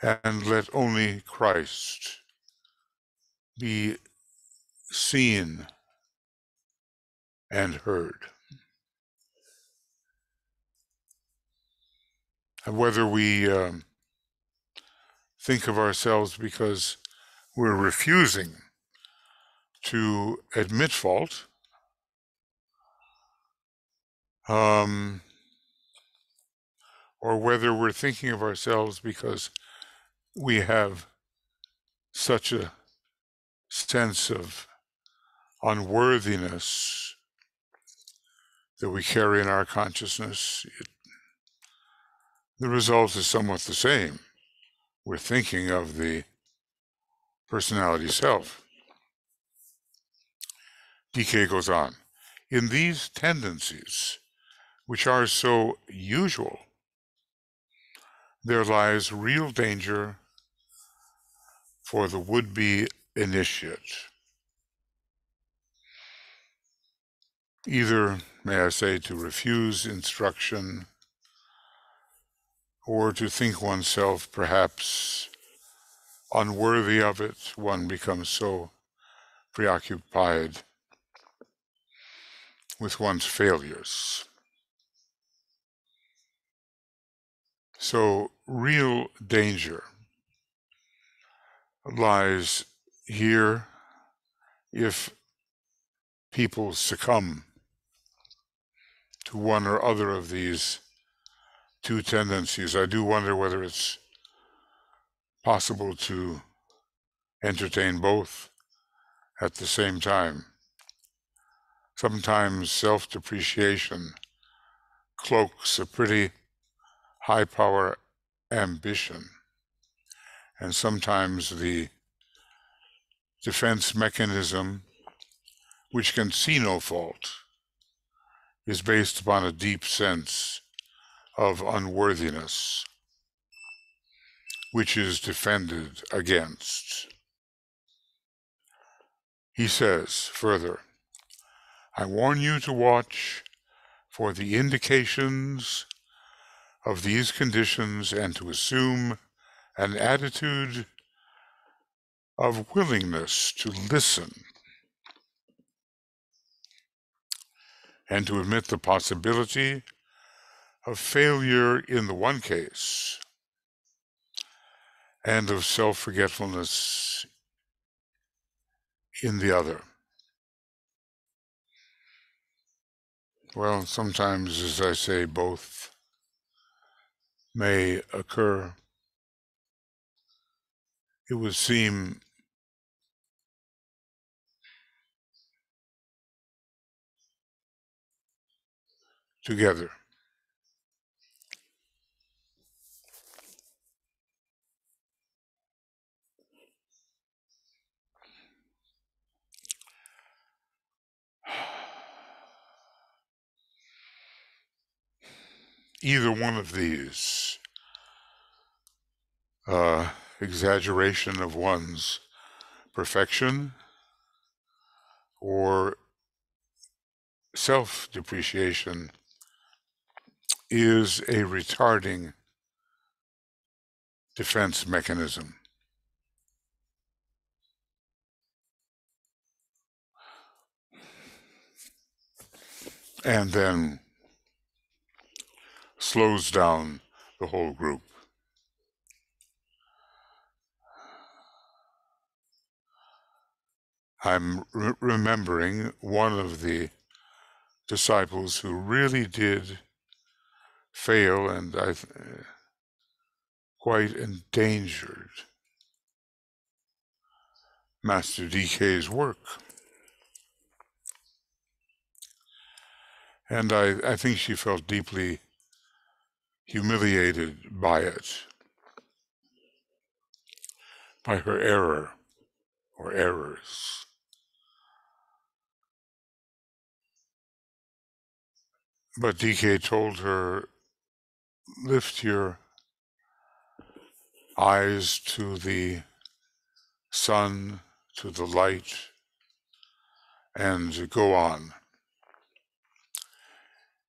and let only Christ be seen and heard. And whether we think of ourselves because we're refusing to admit fault, or whether we're thinking of ourselves because we have such a sense of unworthiness that we carry in our consciousness, the result is somewhat the same. We're thinking of the personality self. DK goes on. In these tendencies, which are so usual, there lies real danger for the would-be initiate. Either, may I say, to refuse instruction, or to think oneself perhaps unworthy of it. One becomes so preoccupied with one's failures. So real danger lies here if people succumb to one or other of these two tendencies. I do wonder whether it's possible to entertain both at the same time. Sometimes self-depreciation cloaks a pretty high-power ambition, and sometimes the defense mechanism, which can see no fault, is based upon a deep sense of unworthiness, which is defended against. He says further, I warn you to watch for the indications of these conditions and to assume an attitude of willingness to listen and to admit the possibility of failure in the one case and of self-forgetfulness in the other. Well, sometimes, as I say, both may occur. It would seem together. Either one of these, exaggeration of one's perfection or self-depreciation, is a retarding defense mechanism. And then slows down the whole group. I'm remembering one of the disciples who really did fail and quite endangered Master DK's work. And I think she felt deeply humiliated by it, by her error or errors. But DK told her, lift your eyes to the sun, to the light, and go on.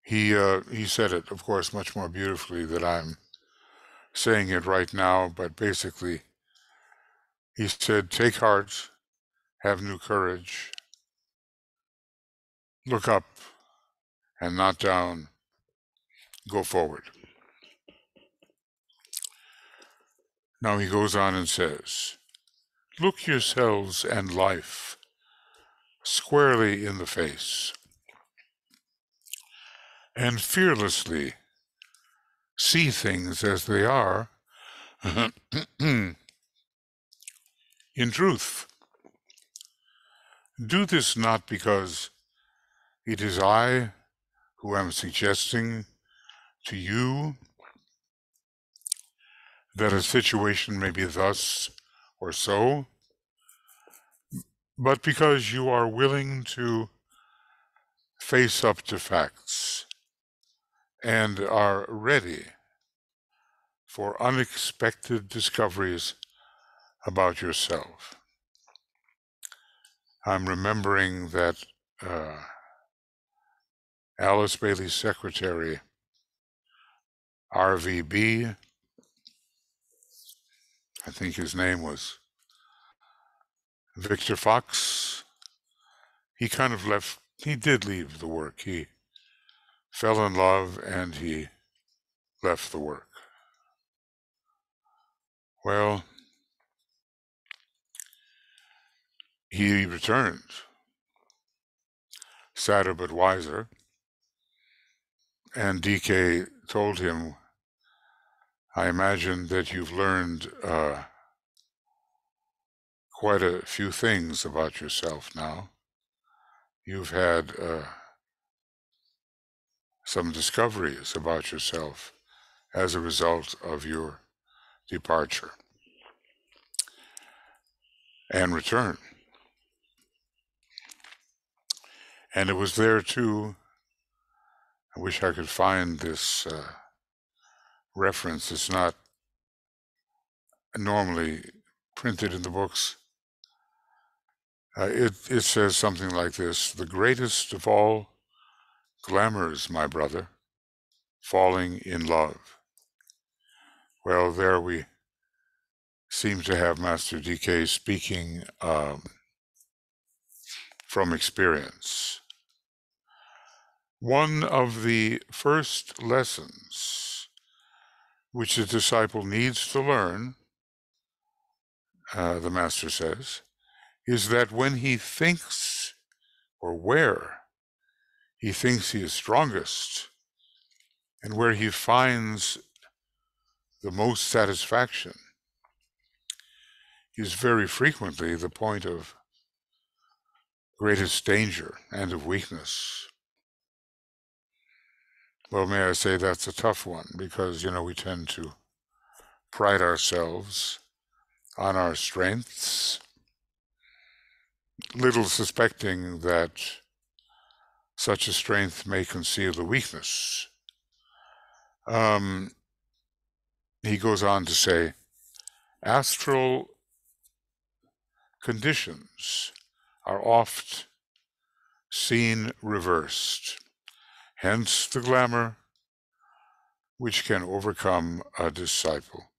He said it, of course, much more beautifully than I'm saying it right now, but basically he said, take heart have new courage, look up and not down, go forward. Now he goes on and says, look yourselves and life squarely in the face, and fearlessly see things as they are in truth. Do this not because it is I who am suggesting to you that a situation may be thus or so, but because you are willing to face up to facts and are ready for unexpected discoveries about yourself. I'm remembering that Alice Bailey's secretary, RVB, I think his name was Victor Fox, he kind of left, he did leave the work. He fell in love and he left the work. Well, he returned, sadder but wiser, and DK told him, I imagine that you've learned quite a few things about yourself now. You've had some discoveries about yourself as a result of your departure and return. And it was there too, I wish I could find this reference. It's not normally printed in the books. It says something like this: the greatest of all glamors, my brother, falling in love. Well, there we seem to have Master DK speaking from experience. One of the first lessons which a disciple needs to learn, the Master says, is that when he thinks, or where he thinks he is strongest, and where he finds the most satisfaction, is very frequently the point of greatest danger and of weakness. Well, may I say that's a tough one, because, we tend to pride ourselves on our strengths, little suspecting that such a strength may conceal a weakness. He goes on to say, astral conditions are oft seen reversed, hence the glamor which can overcome a disciple.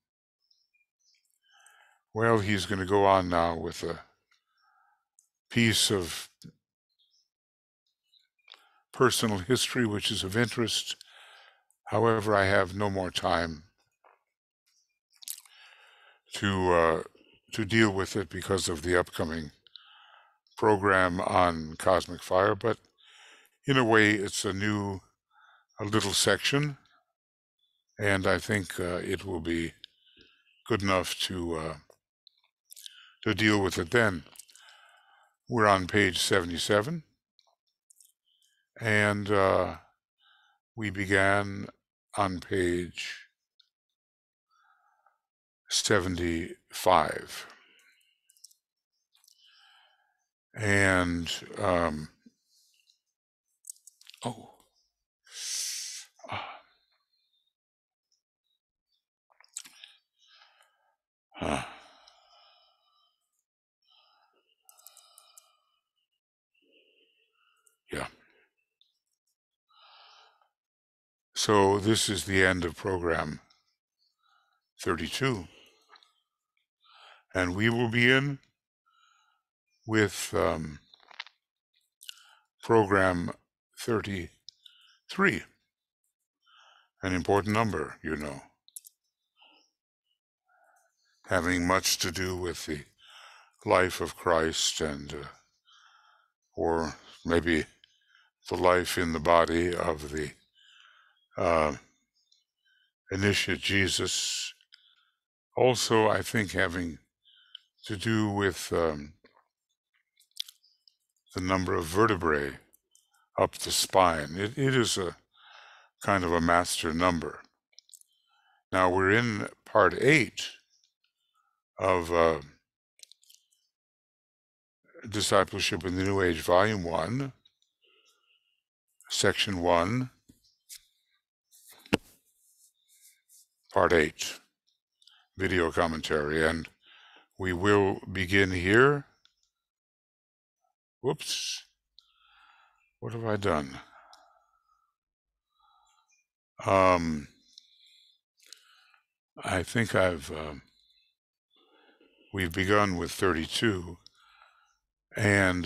Well, he's going to go on now with a piece of personal history which is of interest. However, I have no more time to deal with it because of the upcoming program on cosmic fire, but in a way it's a little section, and I think it will be good enough to deal with it then. We're on page 77, and we began on page 75. And, yeah. So this is the end of program 32. And we will be in with program 33, an important number, you know, having much to do with the life of Christ and or maybe the life in the body of the initiate Jesus. Also, I think having to do with the number of vertebrae up the spine. It is a kind of a master number. Now we're in part 8 of Discipleship in the New Age, Volume 1, Section 1, Part 8, video commentary, and we will begin here. Whoops. What have I done? I think we've begun with 32, and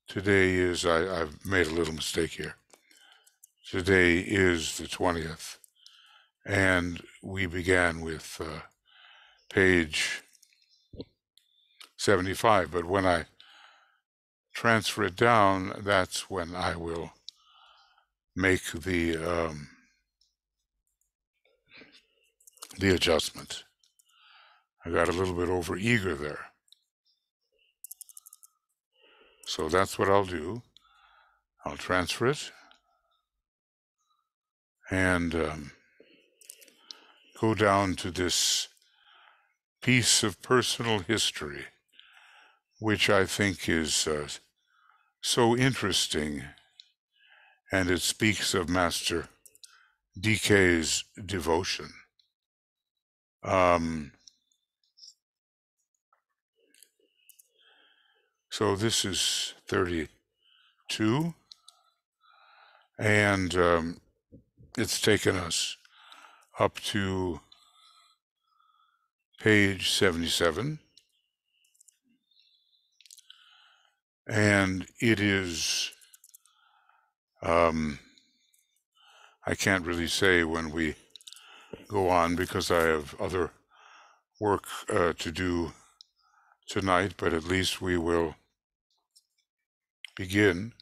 today is, I've made a little mistake here. Today is the 20th, and we began with page 75, but when I transfer it down, that's when I will make the adjustment. I got a little bit over eager there. So that's what I'll do. I'll transfer it and go down to this piece of personal history, which I think is so interesting, and it speaks of Master DK's devotion. So this is 32, and it's taken us up to page 77, and it is, I can't really say when we go on because I have other work to do tonight, but at least we will begin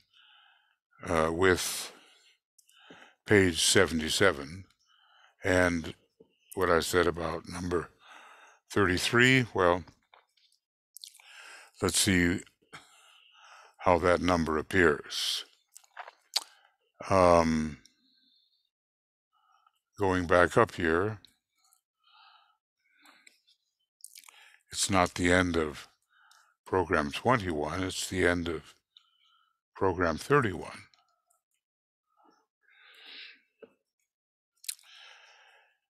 with page 77, and what I said about number 33, well, let's see how that number appears. Going back up here, it's not the end of program 21, it's the end of program 31.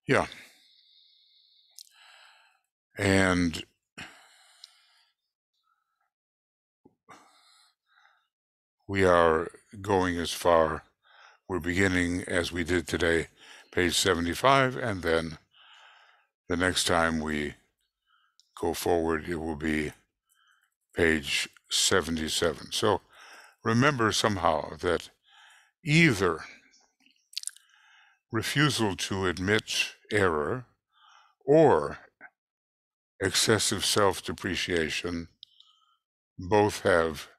Yeah. And we are going as far, we're beginning as we did today, page 75, and then the next time we go forward, it will be page 77. So remember somehow that either refusal to admit error or excessive self-depreciation both have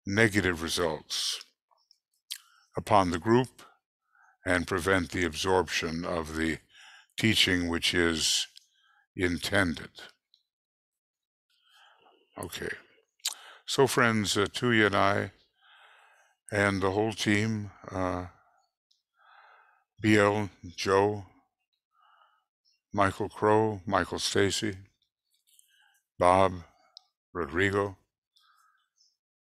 negative results upon the group and prevent the absorption of the teaching which is intended. Okay. So friends, Tuya and I and the whole team, BL, Joe, Michael Crow, Michael Stacy, Bob, Rodrigo,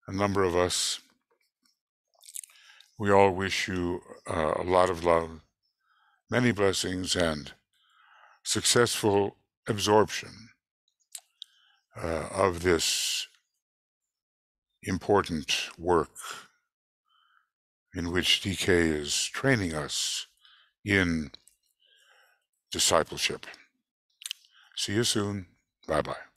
a number of us, we all wish you a lot of love, many blessings, and successful absorption of this important work in which DK is training us in discipleship. See you soon. Bye-bye.